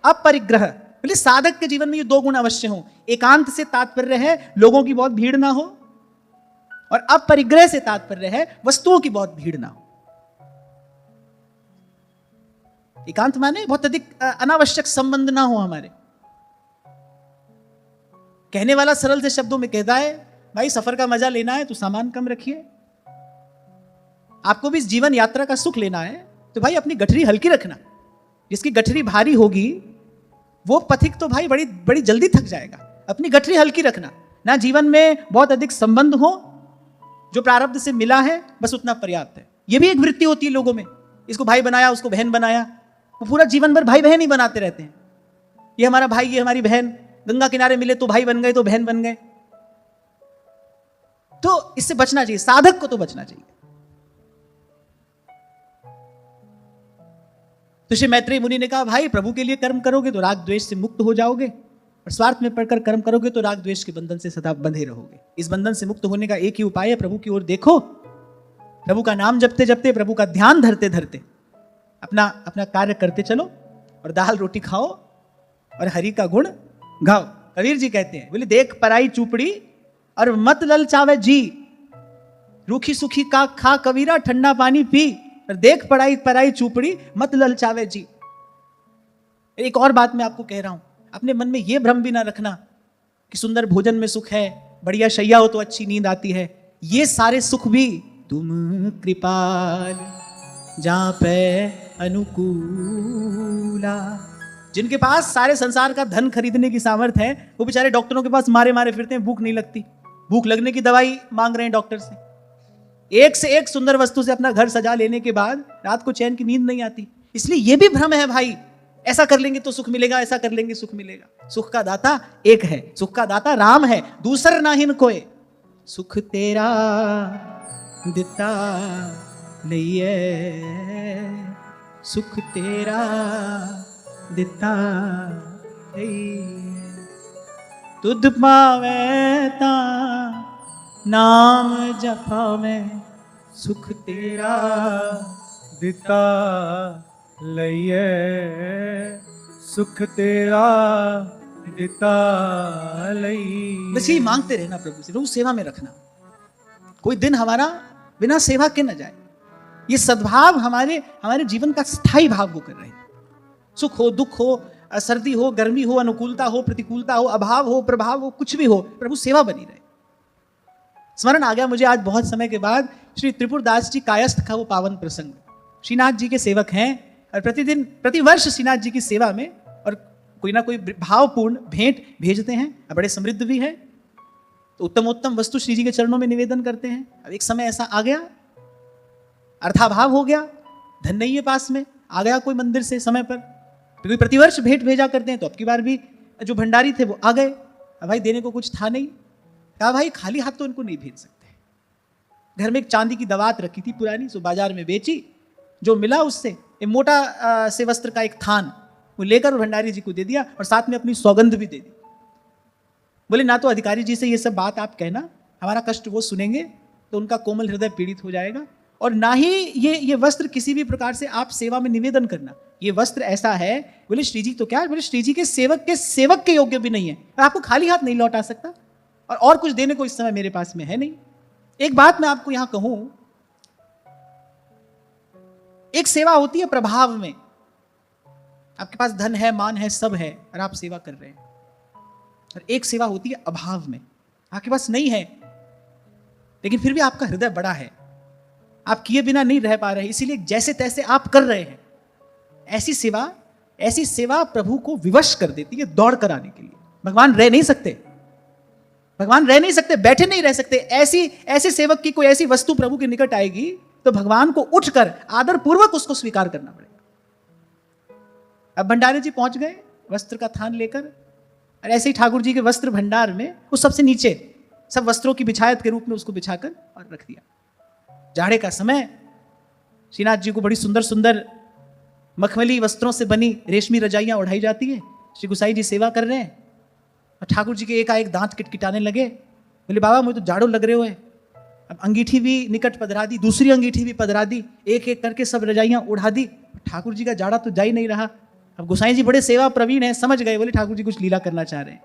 अपरिग्रह। बोले साधक के जीवन में ये 2 गुण अवश्य हो। एकांत से तात्पर्य है लोगों की बहुत भीड़ ना हो, और अपरिग्रह से तात्पर्य है वस्तुओं की बहुत भीड़ ना हो। एकांत माने बहुत अधिक अनावश्यक संबंध ना हो हमारे। कहने वाला सरल से शब्दों में कहता है, भाई सफर का मजा लेना है तो सामान कम रखिए। आपको भी इस जीवन यात्रा का सुख लेना है तो भाई अपनी गठरी हल्की रखना। जिसकी गठरी भारी होगी वो पथिक तो भाई बड़ी बड़ी जल्दी थक जाएगा। अपनी गठरी हल्की रखना ना, जीवन में बहुत अधिक संबंध हो, जो प्रारब्ध से मिला है बस उतना पर्याप्त है। यह भी एक वृत्ति होती है लोगों में, इसको भाई बनाया, उसको बहन बनाया, वो पूरा जीवन भर भाई बहन ही बनाते रहते हैं। ये हमारा भाई, ये हमारी बहन, गंगा किनारे मिले तो भाई बन गए, तो बहन बन गए। तो इससे बचना चाहिए, साधक को तो बचना चाहिए। तो श्री मैत्रेय मुनि ने कहा, भाई प्रभु के लिए कर्म करोगे तो राग द्वेष से मुक्त हो जाओगे, और स्वार्थ में पड़कर कर्म करोगे तो राग द्वेष के बंधन से सदा बंधे रहोगे। इस बंधन से मुक्त होने का एक ही उपाय है, प्रभु की ओर देखो, प्रभु का नाम जपते जपते, प्रभु का ध्यान धरते धरते अपना अपना कार्य करते चलो, और दाल रोटी खाओ और हरि का गुण गाओ। कबीर जी कहते हैं, बोले देख पराई चूपड़ी और मत ललचावे जी, रूखी सूखी का खा कबीरा ठंडा पानी पी, और देख पराई चूपड़ी मत ललचावे जी। एक और बात मैं आपको कह रहा हूं, अपने मन में यह भ्रम भी ना रखना कि सुंदर भोजन में सुख है, बढ़िया शैया हो तो अच्छी नींद आती है। ये सारे सुख भी तुम कृपाल जा पे अनुकूला, जिनके पास सारे संसार का धन खरीदने की सामर्थ्य है, वो बेचारे डॉक्टरों के पास मारे मारे फिरते हैं, भूख नहीं लगती, भूख लगने की दवाई मांग रहे हैं डॉक्टर से। एक से एक सुंदर वस्तु से अपना घर सजा लेने के बाद रात को चैन की नींद नहीं आती। इसलिए यह भी भ्रम है भाई, ऐसा कर लेंगे तो सुख मिलेगा, ऐसा कर लेंगे सुख मिलेगा। सुख का दाता एक है, सुख का दाता राम है, दूसर नाहिन कोई। सुख तेरा दिता लइए, सुख तेरा दिता लइए, तुध पावे ता नाम जपावे, सुख तेरा दिता लइए, सुख तेरा दिता लइए। बस यही मांगते रहना प्रभु से, प्रभु सेवा में रखना, कोई दिन हमारा बिना सेवा के न जाए। ये सद्भाव हमारे जीवन का स्थायी भाव होकर रहे। सुख हो, दुख हो, सर्दी हो, गर्मी हो, अनुकूलता हो, प्रतिकूलता हो, अभाव हो, प्रभाव हो, कुछ भी हो, प्रभु सेवा बनी रहे। स्मरण आ गया मुझे आज बहुत समय के बाद, श्री त्रिपुरदास जी कायस्थ का वो पावन प्रसंग। श्रीनाथ जी के सेवक हैं और प्रतिवर्ष श्रीनाथ जी की सेवा में और कोई ना कोई भावपूर्ण भेंट भेजते हैं, और बड़े समृद्ध भी है, तो उत्तम वस्तु श्री जी के चरणों में निवेदन करते हैं। अब एक समय ऐसा आ गया, अर्थाभाव हो गया, धन नहीं है पास में, आ गया कोई मंदिर से समय पर, क्योंकि प्रतिवर्ष भेंट भेजा करते हैं, तो अब की बार भी जो भंडारी थे वो आ गए। अब भाई देने को कुछ था नहीं, कहा भाई खाली हाथ तो इनको नहीं भेज सकते। घर में एक चांदी की दवात रखी थी पुरानी, सो बाजार में बेची, जो मिला उससे एक मोटा से वस्त्र का एक थान वो लेकर भंडारी जी को दे दिया, और साथ में अपनी सौगंध भी दे दी। बोले ना तो अधिकारी जी से ये सब बात आप कहना, हमारा कष्ट वो सुनेंगे तो उनका कोमल हृदय पीड़ित हो जाएगा, और ना ही ये वस्त्र किसी भी प्रकार से आप सेवा में निवेदन करना। ये वस्त्र ऐसा है, बोले श्री जी तो क्या, बोले श्री जी के सेवक के योग्य भी नहीं है, मैं आपको खाली हाथ नहीं लौटा सकता, और कुछ देने को इस समय मेरे पास में है नहीं। एक बात मैं आपको यहां कहूं, एक सेवा होती है प्रभाव में, आपके पास धन है, मान है, सब है, और आप सेवा कर रहे हैं। और एक सेवा होती है अभाव में, आपके पास नहीं है लेकिन फिर भी आपका हृदय बड़ा है, आप किए बिना नहीं रह पा रहे, इसीलिए जैसे तैसे आप कर रहे हैं। ऐसी सेवा प्रभु को विवश कर देती है दौड़ कर आने के लिए। भगवान रह नहीं सकते, बैठे नहीं रह सकते। ऐसे सेवक की कोई ऐसी वस्तु प्रभु के निकट आएगी तो भगवान को उठकर आदर पूर्वक उसको स्वीकार करना पड़ेगा। अब भंडारी जी पहुंच गए वस्त्र का थान लेकर, और ऐसे ही ठाकुर जी के वस्त्र भंडार में वो सबसे नीचे सब वस्त्रों की बिछायत के रूप में उसको बिछाकर और रख दिया। जाड़े का समय, श्रीनाथ जी को बड़ी सुंदर सुंदर मखमली वस्त्रों से बनी रेशमी रजाइयां ओढ़ाई जाती है। श्री गुसाई जी सेवा कर रहे हैं, और ठाकुर जी के एकाएक दांत किटकिटाने लगे। बोले बाबा मुझे तो जाड़ो लग रहे हो है। अब अंगीठी भी निकट पधरा दी, दूसरी अंगीठी भी पधरा दी, एक एक करके सब रजाइयां उड़ा दी। ठाकुर जी का जाड़ा तो जा ही नहीं रहा। अब गोसाई जी बड़े सेवा प्रवीण हैं, समझ गए, बोले ठाकुर जी कुछ लीला करना चाह रहे हैं।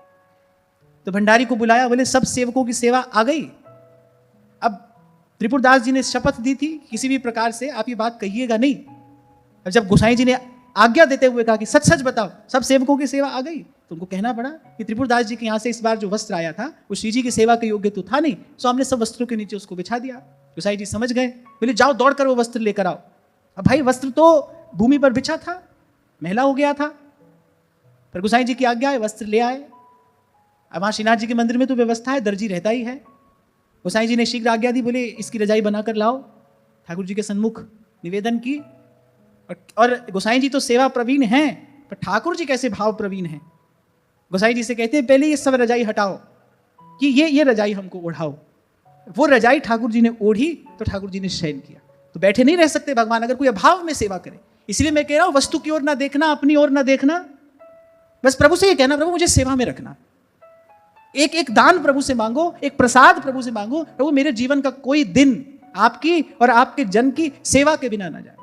तो भंडारी को बुलाया, बोले सब सेवकों की सेवा आ गई। अब त्रिपुरदास जी ने शपथ दी थी किसी भी प्रकार से आप ये बात कहिएगा नहीं। अब जब गोसाई जी ने आज्ञा देते हुए कहा कि सच सच बताओ सब सेवकों की सेवा आ गई, तो उनको कहना पड़ा कि त्रिपुरदास जी के यहाँ से इस बार जो वस्त्र आया था वो श्री जी की सेवा के योग्य तो था नहीं, सो हमने सब वस्त्रों के नीचे उसको बिछा दिया। गोसाई जी समझ गए, बोले जाओ दौड़ कर वो वस्त्र लेकर आओ। अब भाई वस्त्र तो भूमि पर बिछा था, मैला हो गया था, पर गोसाई जी की आज्ञा है, वस्त्र ले आए। अब वहाँ श्रीनाथ जी के मंदिर में तो व्यवस्था है, दर्जी रहता ही है। गोसाई जी ने शीघ्र आज्ञा दी, बोले इसकी रजाई बनाकर लाओ। ठाकुर जी के सन्मुख निवेदन की, और गोसाई जी तो सेवा प्रवीण हैं, पर ठाकुर जी कैसे भाव प्रवीण हैं। गोसाई जी से कहते हैं पहले ये सब रजाई हटाओ, कि ये रजाई हमको ओढ़ाओ। वो रजाई ठाकुर जी ने ओढ़ी तो ठाकुर जी ने शयन किया। तो बैठे नहीं रह सकते भगवान अगर कोई अभाव में सेवा करे। इसलिए मैं कह रहा हूं वस्तु की ओर ना देखना, अपनी ओर ना देखना, बस प्रभु से ये कहना, प्रभु मुझे सेवा में रखना। एक एक दान प्रभु से मांगो, एक प्रसाद प्रभु से मांगो, प्रभु मेरे जीवन का कोई दिन आपकी और आपके जन की सेवा के बिना ना जाए।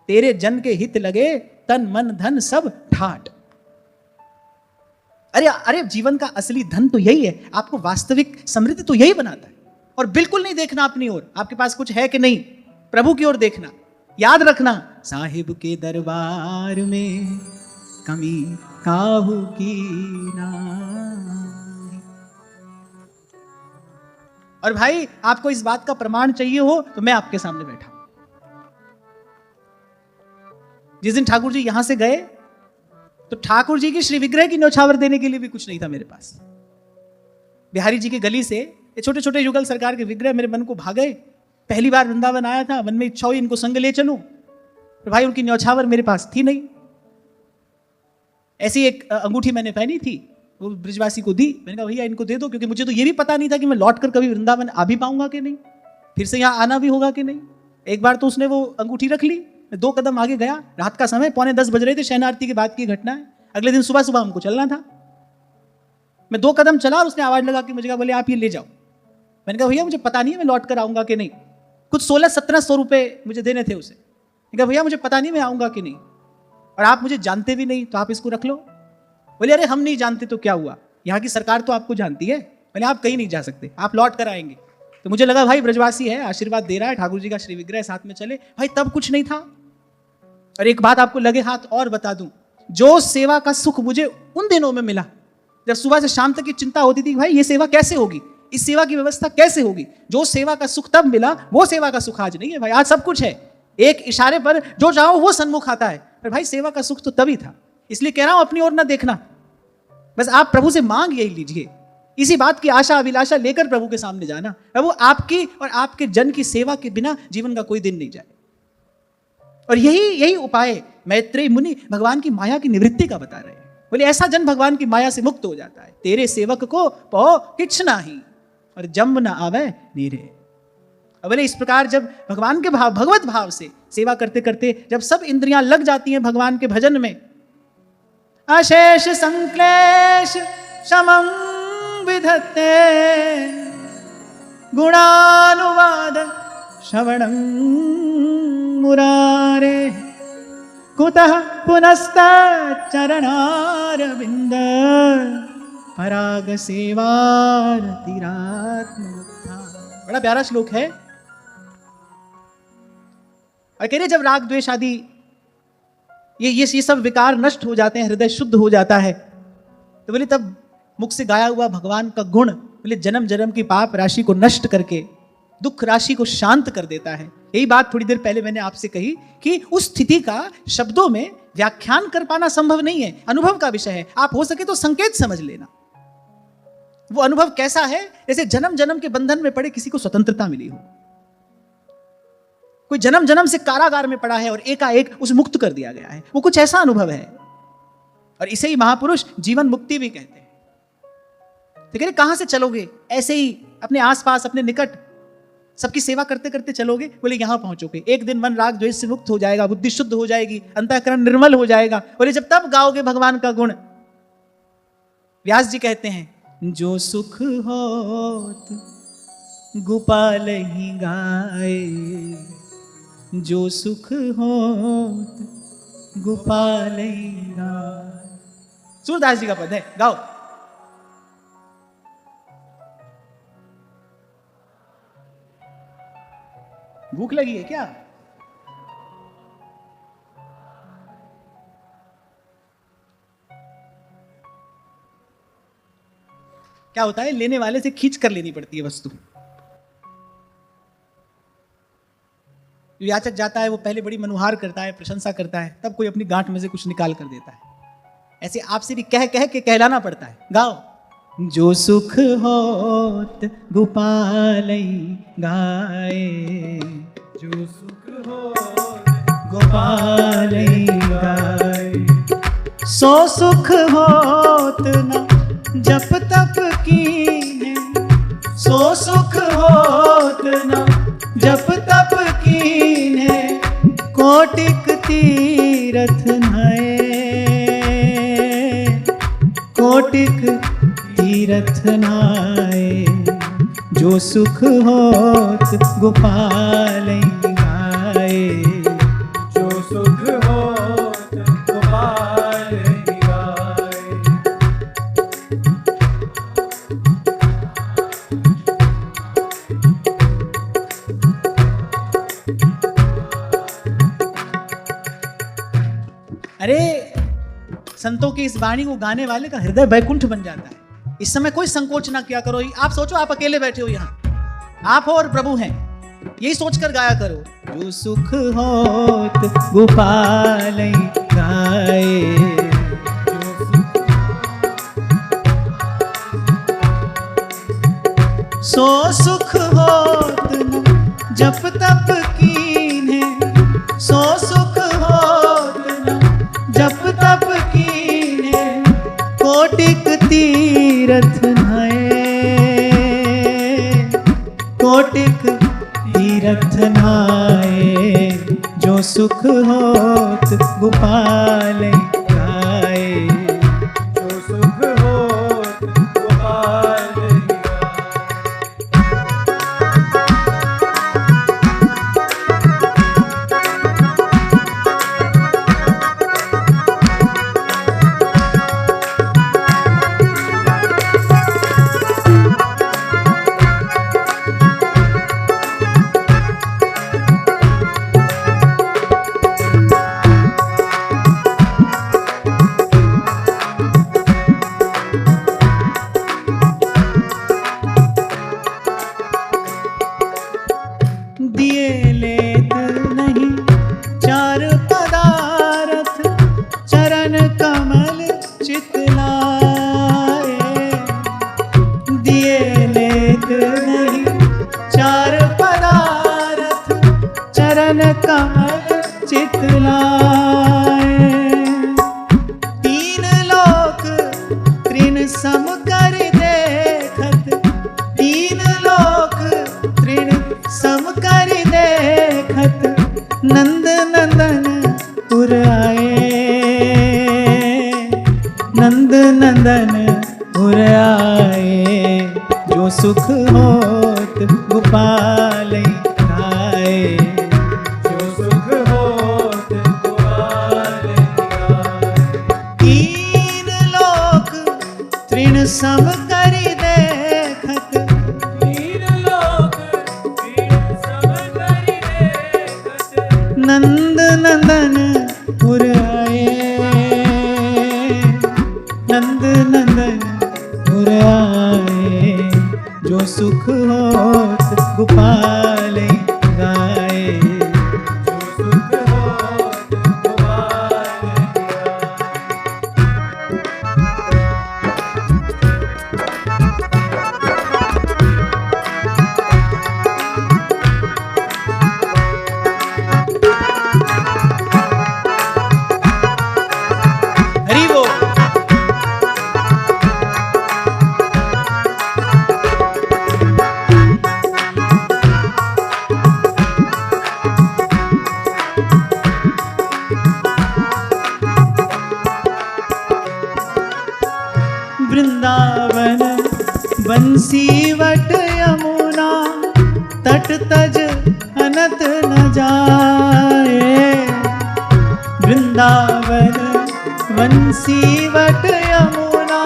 तेरे जन के हित लगे, तन मन धन सब ठाट। अरे अरे जीवन का असली धन तो यही है, आपको वास्तविक समृद्धि तो यही बनाता है। और बिल्कुल नहीं देखना अपनी ओर, आपके पास कुछ है कि नहीं, प्रभु की ओर देखना। याद रखना, साहिब के दरबार में कमी काहू की नाही। और भाई आपको इस बात का प्रमाण चाहिए हो तो मैं आपके सामने बैठा हूं। जिस दिन ठाकुर जी यहां से गए तो ठाकुर जी की श्री विग्रह की न्यौछावर देने के लिए भी कुछ नहीं था मेरे पास। बिहारी जी की गली से ये छोटे छोटे युगल सरकार के विग्रह मेरे मन को भा गए। पहली बार वृंदावन आया था, मन में इच्छा हुई इनको संग ले चलूं, तो भाई उनकी न्यौछावर मेरे पास थी नहीं। ऐसी एक अंगूठी मैंने पहनी थी, वो ब्रिजवासी को दी। मैंने कहा भैया इनको दे दो, क्योंकि मुझे तो ये भी पता नहीं था कि मैं लौटकर कभी वृंदावन आ भी पाऊंगा कि नहीं, फिर से यहाँ आना भी होगा कि नहीं। एक बार तो उसने वो अंगूठी रख ली, मैं 2 कदम आगे गया, रात का समय, 9:45 बज रहे थे, शयन आरती के बाद की घटना है। अगले दिन सुबह सुबह हमको चलना था। मैं 2 कदम चला और उसने आवाज लगा कि मुझे कहा, बोले आप ये ले जाओ। मैंने कहा भैया मुझे पता नहीं है मैं लौट कर आऊंगा कि नहीं। कुछ 1600-1700 रुपए मुझे देने थे उसे। मैंने कहा भैया मुझे पता नहीं मैं आऊंगा कि नहीं, और आप मुझे जानते भी नहीं, तो आप इसको रख लो। बोले अरे हम नहीं जानते तो क्या हुआ, यहाँ की सरकार तो आपको जानती है। मैंने आप कहीं नहीं जा सकते, आप लौट कर आएंगे। तो मुझे लगा भाई ब्रजवासी है, आशीर्वाद दे रहा है, ठाकुर जी का श्री विग्रह साथ में चले। भाई तब कुछ नहीं था। और एक बात आपको लगे हाथ और बता दूं, जो सेवा का सुख मुझे उन दिनों में मिला जब सुबह से शाम तक की चिंता होती थी भाई ये सेवा कैसे होगी, इस सेवा की व्यवस्था कैसे होगी, जो सेवा का सुख तब मिला वो सेवा का सुख आज नहीं है भाई। आज सब कुछ है, एक इशारे पर जो चाहो वो सन्मुख आता है। पर भाई सेवा का सुख तो तभी था। इसलिए कह रहा हूं अपनी ओर ना देखना, बस आप प्रभु से मांग यही लीजिए, इसी बात की आशा अभिलाषा लेकर प्रभु के सामने जाना। प्रभु आपकी और आपके जन की सेवा के बिना जीवन का कोई दिन नहीं जाए। और यही उपाय मैत्रेय मुनि भगवान की माया की निवृत्ति का बता रहे हैं। बोले ऐसा जन भगवान की माया से मुक्त हो जाता है। तेरे सेवक को पौ किछ नाही और जम्ब न आवे नीरे। बोले इस प्रकार जब भगवान के भाव, भगवत भाव से सेवा करते करते जब सब इंद्रियां लग जाती हैं भगवान के भजन में, अशेष संक्लेश शमं विधत्ते गुणानुवाद श्रवणं मुरारे कुतः पुनस्त चरणारविंद पराग सेवारतिरात्ममुक्ता। बड़ा प्यारा श्लोक है। और कह रहे जब राग द्वेष आदि ये सब विकार नष्ट हो जाते हैं, हृदय शुद्ध हो जाता है, तो बोले तब मुख से गाया हुआ भगवान का गुण बोले जन्म जन्म की पाप राशि को नष्ट करके दुख राशि को शांत कर देता है। यही बात थोड़ी देर पहले मैंने आपसे कही कि उस स्थिति का शब्दों में व्याख्यान कर पाना संभव नहीं है, अनुभव का विषय है। आप हो सके तो संकेत समझ लेना। वो अनुभव कैसा है, जैसे जन्म जन्म के बंधन में पड़े किसी को स्वतंत्रता मिली हो, कोई जन्म जन्म से कारागार में पड़ा है और एकाएक उसे मुक्त कर दिया गया है, वो कुछ ऐसा अनुभव है। और इसे ही महापुरुष जीवन मुक्ति भी कहते हैं। तो कह रहे कहां से चलोगे, ऐसे ही अपने आसपास अपने निकट सबकी सेवा करते करते चलोगे, बोले यहां पहुंचोगे। एक दिन मन राग द्वेष से मुक्त हो जाएगा, बुद्धि शुद्ध हो जाएगी, अंतःकरण निर्मल हो जाएगा। बोले जब तब गाओगे भगवान का गुण। व्यास जी कहते हैं जो सुख होत गोपाल ही गाए, जो सुख होत गोपाल ही गाए। सूरदास जी का पद है, गाओ। भूख लगी है क्या? क्या होता है, लेने वाले से खींच कर लेनी पड़ती है वस्तु। याचक जाता है, वो पहले बड़ी मनुहार करता है, प्रशंसा करता है, तब कोई अपनी गांठ में से कुछ निकाल कर देता है। ऐसे आपसे भी कह कह के कहलाना पड़ता है। गाओ। जो सुख होत गोपालै गाए, जो सुख होत गोपालै गाए, सो सुख होत न जप तप कीन्हे, सो सुख होत न जप तप कीन्हे, कोटिक तीर्थ तीरथ नहाए, कोटिक तीरथ नहाए, जो सुख होत गोपाल गाए, जो सुख होत गोपाल गाए। अरे संतों की इस वाणी को गाने वाले का हृदय वैकुंठ बन जाता है। इस समय कोई संकोच ना किया करो। आप सोचो आप अकेले बैठे हो यहाँ, आप हो और प्रभु हैं, यही सोचकर गाया करो। जो सुख होत गोपाल गाए, सो सुख होत न जप तप कीन्हे, सो सुख होत न जप तप कीन्हे, कोटिक तीरथ नहाए, कोटिक तीरथ नहाए, जो सुख होत गोपाल गाए, जो सुख होत गोपाल गाए। दिए लेत नहीं चार पदारथ, चरण कमल चितलाए, दिए लेत नहीं चार पदारथ, चरण कमल चितलाए, तीन लोक त्रिन सम कर देखत, तीन लोक त्रिन सम कर देखत, नंद नंदन पुर आए, नंद नंदन पुर आए, जो सुख होत गोपाल गाए, जो सुख होत गोपाल गाए। तीन लोक त्रिन सम कर देखत, तीन लोक तीन सब कर देखत, नंद नंदन पुर आए, नंद नंदन पुर आए, जो सुख होत गोपाल गाए, जो सुख होत गोपाल गाए। हरि बोल। वृंदावन बंसी वट यमुना, तट तज अनत न जाए, वृंदावन बंसी वट यमुना,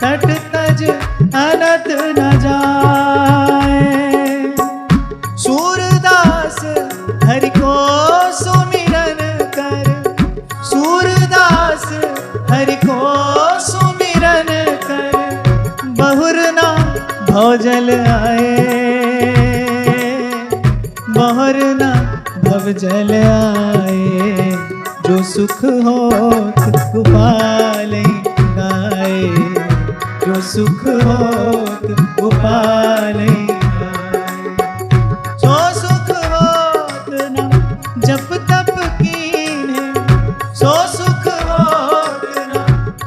तट तज अनत न जाए, सूरदास हरि को सुमिरन कर, सूरदास हरि को सुमिरन कर, बहुर ना भवजल आए, बहुर ना भवजल आए, जो सुख होत गोपाल गाए, जो सुख होत गोपाल गाए, जो सुख होत न जप तप कीन्हे, सो सुख होत न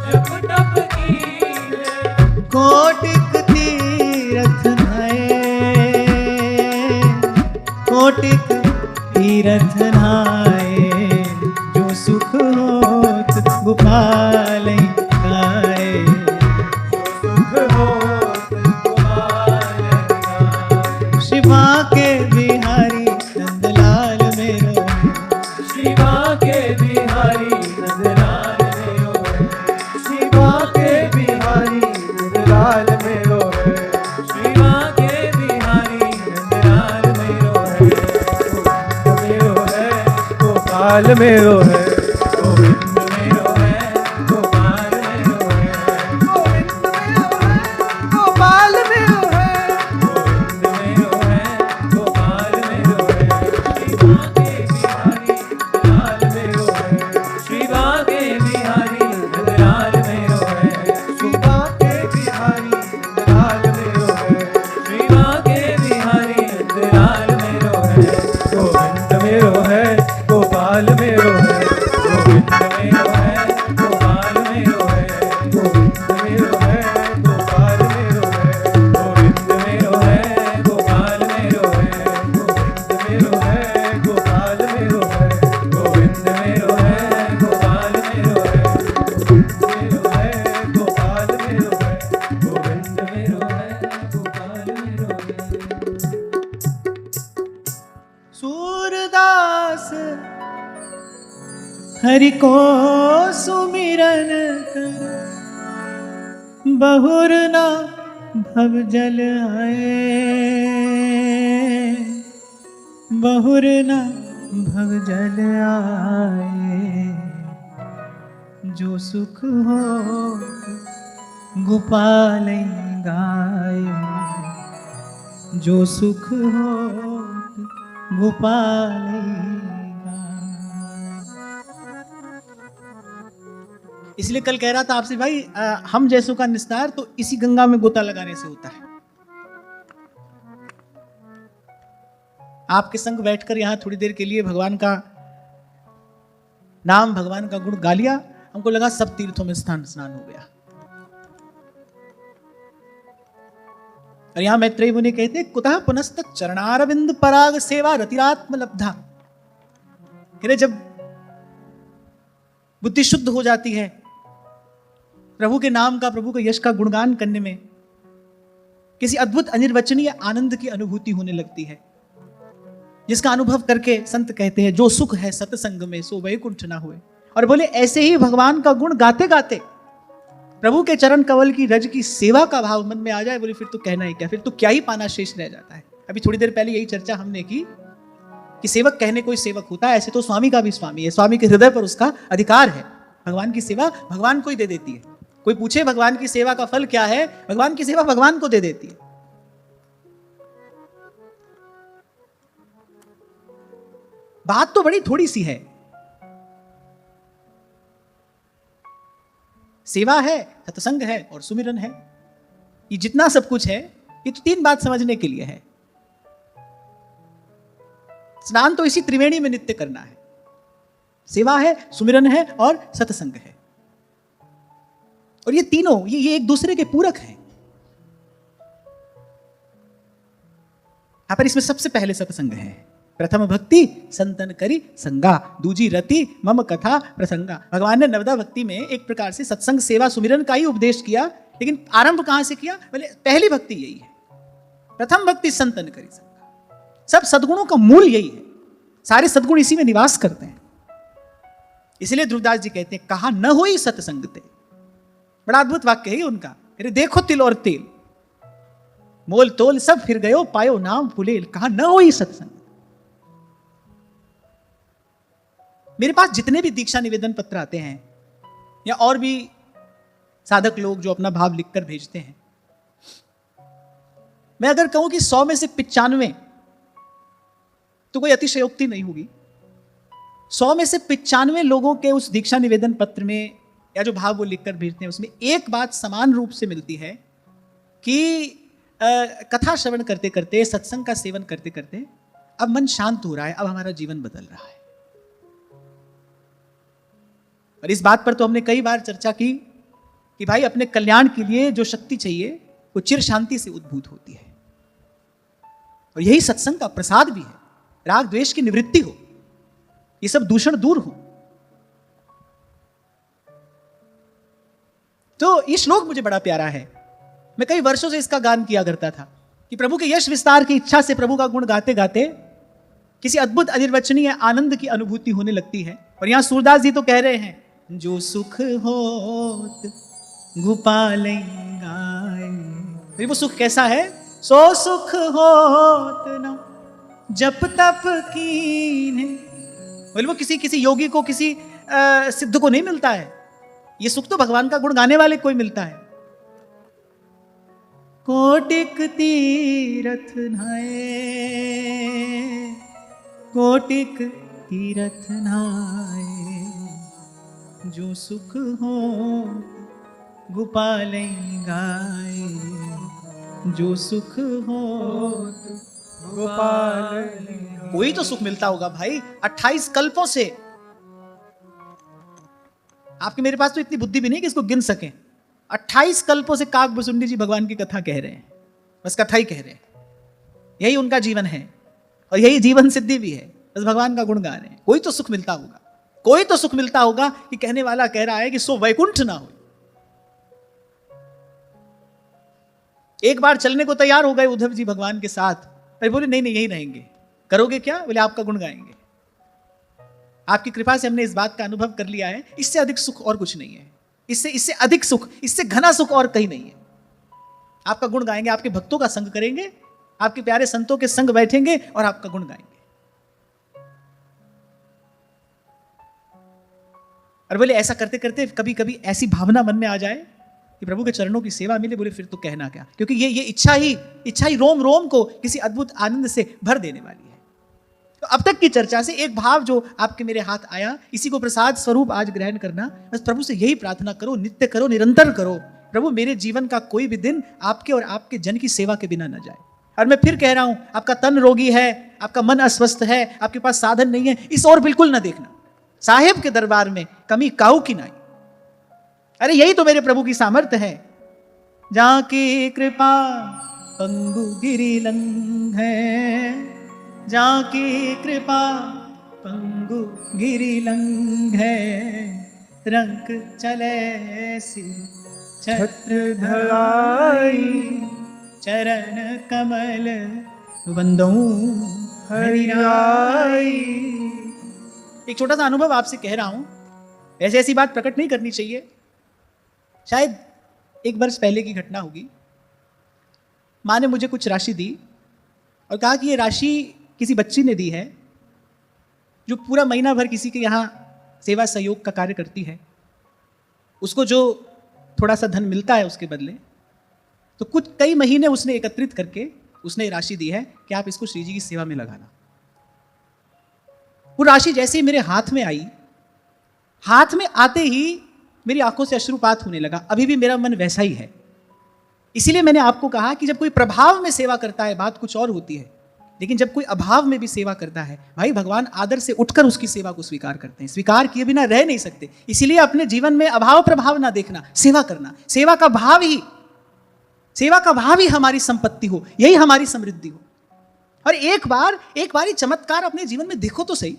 जप तप कीन्हे, कोटिक तीरथ नहाए, कोटिक तीरथ नहाए, जो सुख के बिहारी नंदलाल मेरो है, शिवा के बिहारी नंदलाल मेरो है, गोविंद मेरो है, गोपाल मेरो है, गोविंद मेरो है, गोपाल मेरो है, गोविंद मेरो है, गोपाल मेरो है, शिवा के बिहारी नंदलाल मेरो है, शिवा के बिहारी नंदलाल मेरो है, शिवा के बिहारी नंदलाल मेरो है, गोविंद मेरो है, गोपाल मेरो है, गोविंद मेरो है, गोपाल मेरो है, गोविंद मेरो है, गोपाल मेरो है, गोविंद मेरो है, गोपाल मेरो है, गोविंद मेरो है, गोपाल मेरो है, गोविंद मेरो है, गोपाल मेरो है, गोविंद मेरो है, गोपाल मेरो है, गोविंद मेरो है, गोपाल मेरो है। सूरदास हरि को सुमिरन कर, बहुर न भव जल आए, बहुर न भव जल आए, जो सुख हो गोपाल गाए, जो सुख हो गोपाल गाए। इसलिए कल कह रहा था आपसे भाई, हम जैसों का निस्तार तो इसी गंगा में गोता लगाने से होता है। आपके संग बैठकर यहां थोड़ी देर के लिए भगवान का नाम, भगवान का गुण गा लिया, हमको लगा सब तीर्थों में स्नान हो गया। और यहां मैत्रेयी मुनि कहते हैं, कुतः पुनस्त चरणारविंद पराग सेवा रतिरात्म लब्धा। कह रहे जब बुद्धि शुद्ध हो जाती है, प्रभु के नाम का, प्रभु के यश का गुणगान करने में किसी अद्भुत अनिर्वचनीय आनंद की अनुभूति होने लगती है, जिसका अनुभव करके संत कहते हैं, जो सुख है सत्संग में सो वैकुंठ ना हुए। और बोले ऐसे ही भगवान का गुण गाते गाते प्रभु के चरण कमल की रज की सेवा का भाव मन में आ जाए, बोले फिर तो कहना ही क्या, फिर तो क्या ही पाना शेष रह जाता है। अभी थोड़ी देर पहले यही चर्चा हमने की कि सेवक कहने कोई सेवक होता है, ऐसे तो स्वामी का भी स्वामी है, स्वामी के हृदय पर उसका अधिकार है। भगवान की सेवा भगवान को ही दे देती है। कोई पूछे भगवान की सेवा का फल क्या है, भगवान की सेवा भगवान को दे देती है। बात तो बड़ी थोड़ी सी है, सेवा है, सत्संग है और सुमिरन है। ये जितना सब कुछ है, ये तो तीन बात समझने के लिए है। स्नान तो इसी त्रिवेणी में नित्य करना है, सेवा है, सुमिरन है और सत्संग है। और ये तीनों ये एक दूसरे के पूरक हैं। यहां पर इसमें सबसे पहले सत्संग है। प्रथम भक्ति संतन करी संगा, दूजी रति मम कथा प्रसंगा। भगवान ने नवदा भक्ति में एक प्रकार से सत्संग सेवा सुमिरन का ही उपदेश किया, लेकिन आरंभ कहां से किया? बोले पहली भक्ति यही है, प्रथम भक्ति संतन करी संगा। सब सद्गुणों का मूल यही है, सारे सद्गुण इसी में निवास करते हैं। इसलिए ध्रुवदास जी कहते हैं, कहा न होई सत्संग ते। बड़ा अद्भुत वाक्य है उनका। अरे देखो तिल और तेल, मोल तोल सब फिर गयो, पायो नाम फुलेल। कहा न होई सत्संग। मेरे पास जितने भी दीक्षा निवेदन पत्र आते हैं, या और भी साधक लोग जो अपना भाव लिखकर भेजते हैं, मैं अगर कहूं कि 100 में से 95, तो कोई अतिशयोक्ति नहीं होगी, 100 में से 95 लोगों के उस दीक्षा निवेदन पत्र में या जो भाव वो लिखकर भेजते हैं, उसमें एक बात समान रूप से मिलती है कि कथा श्रवण करते करते, सत्संग का सेवन करते करते अब मन शांत हो रहा है, अब हमारा जीवन बदल रहा है। और इस बात पर तो हमने कई बार चर्चा की कि भाई अपने कल्याण के लिए जो शक्ति चाहिए वो चिर शांति से उद्भूत होती है, और यही सत्संग का प्रसाद भी है। राग द्वेष की निवृत्ति हो, ये सब दूषण दूर हो। तो ये श्लोक मुझे बड़ा प्यारा है। मैं कई वर्षों से इसका गान किया करता था कि प्रभु के यश विस्तार की इच्छा से प्रभु का गुण गाते गाते किसी अद्भुत अनिर्वचनीय आनंद की अनुभूति होने लगती है। और यहां सूरदास जी तो कह रहे हैं, जो सुख होत गोपाल गाए। फिर वो सुख कैसा है? सो सुख होत न जप तप कीन्हे। बोले वो किसी योगी को, किसी सिद्ध को नहीं मिलता है। ये सुख तो भगवान का गुण गाने वाले को ही मिलता है। कोटिक तीरथ नहाए, कोटिक तीरथ नहाए, जो सुख हो गोपाल गाए, जो सुख हो गोपाल। कोई तो सुख मिलता होगा भाई। 28 कल्पों से आपके मेरे पास तो इतनी बुद्धि भी नहीं कि इसको गिन सकें। 28 कल्पों से काक भुसुंडी जी भगवान की कथा कह रहे हैं, बस कथा ही कह रहे हैं। यही उनका जीवन है और यही जीवन सिद्धि भी है, बस भगवान का गुण गा रहे हैं। कोई तो सुख मिलता होगा, कोई तो सुख मिलता होगा कि कहने वाला कह रहा है कि सो वैकुंठ ना हो। एक बार चलने को तैयार हो गए उद्धव जी भगवान के साथ, फिर बोले नहीं नहीं यही रहेंगे। करोगे क्या? बोले आपका गुण गाएंगे। आपकी कृपा से हमने इस बात का अनुभव कर लिया है, इससे अधिक सुख और कुछ नहीं है। इससे अधिक सुख, इससे घना सुख और कहीं नहीं है। आपका गुण गाएंगे, आपके भक्तों का संग करेंगे, आपके प्यारे संतों के संग बैठेंगे और आपका गुण गाएंगे। और बोले ऐसा करते करते कभी कभी ऐसी भावना मन में आ जाए कि प्रभु के चरणों की सेवा मिले, बोले फिर तो कहना क्या, क्योंकि ये इच्छा ही रोम रोम को किसी अद्भुत आनंद से भर देने वाली है। तो अब तक की चर्चा से एक भाव जो आपके मेरे हाथ आया, इसी को प्रसाद स्वरूप आज ग्रहण करना। बस प्रभु से यही प्रार्थना करो, नित्य करो, निरंतर करो, प्रभु मेरे जीवन का कोई भी दिन आपके और आपके जन की सेवा के बिना न जाए। और मैं फिर कह रहा हूं, आपका तन रोगी है, आपका मन अस्वस्थ है, आपके पास साधन नहीं है, इस ओर बिल्कुल न देखना। साहेब के दरबार में कमी काऊ की नाई। अरे यही तो मेरे प्रभु की सामर्थ्य है। जहां की कृपा पंगु गिरी लंघ है, जहां की कृपा पंगु गिरी लंघ है, रंग चले सिर छत्र धराई, चरण कमल बंदो हरिराई। एक छोटा सा अनुभव आपसे कह रहा हूं, ऐसी ऐसी बात प्रकट नहीं करनी चाहिए। शायद 1 वर्ष पहले की घटना होगी। माँ ने मुझे कुछ राशि दी और कहा कि ये राशि किसी बच्ची ने दी है जो पूरा महीना भर किसी के यहाँ सेवा सहयोग का कार्य करती है। उसको जो थोड़ा सा धन मिलता है उसके बदले, तो कई महीने उसने एकत्रित करके उसने राशि दी है कि आप इसको श्री जी की सेवा में लगाना। वो राशि जैसे ही मेरे हाथ में आई, हाथ में आते ही मेरी आंखों से अश्रुपात होने लगा। अभी भी मेरा मन वैसा ही है। इसीलिए मैंने आपको कहा कि जब कोई प्रभाव में सेवा करता है बात कुछ और होती है, लेकिन जब कोई अभाव में भी सेवा करता है, भाई भगवान आदर से उठकर उसकी सेवा को स्वीकार करते हैं। स्वीकार किए बिना रह नहीं सकते। इसीलिए अपने जीवन में अभाव प्रभाव ना देखना, सेवा करना। सेवा का भाव ही हमारी संपत्ति हो, यही हमारी समृद्धि हो। और एक बार ही चमत्कार अपने जीवन में देखो तो सही।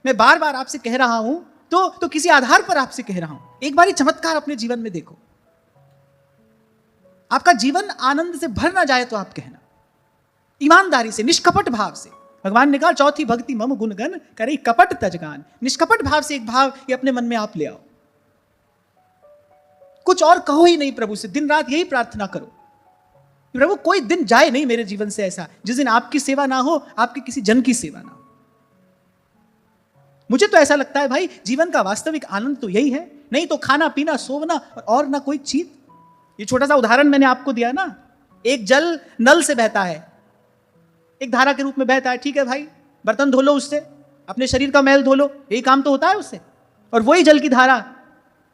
मैं बार बार आपसे कह रहा हूं तो किसी आधार पर आपसे कह रहा हूं, एक बार ही चमत्कार अपने जीवन में देखो। आपका जीवन आनंद से भर ना जाए तो आप कहना, ईमानदारी से, निष्कपट भाव से। भगवान ने कहा चौथी भक्ति मम गुणगन करे कपट तजगान। निष्कपट भाव से एक भाव ये अपने मन में आप ले आओ। कुछ और कहो ही नहीं प्रभु से, दिन रात यही प्रार्थना करो, प्रभु कोई दिन जाए नहीं मेरे जीवन से ऐसा जिस दिन आपकी सेवा ना हो, आपके किसी जन की सेवा ना हो। मुझे तो ऐसा लगता है भाई जीवन का वास्तविक आनंद तो यही है, नहीं तो खाना पीना सोना और ना कोई चीज। ये छोटा सा उदाहरण मैंने आपको दिया ना, एक जल नल से बहता है, एक धारा के रूप में बहता है, ठीक है भाई, बर्तन धो लो उससे, अपने शरीर का मैल धो लो, यही काम तो होता है उससे। और वही जल की धारा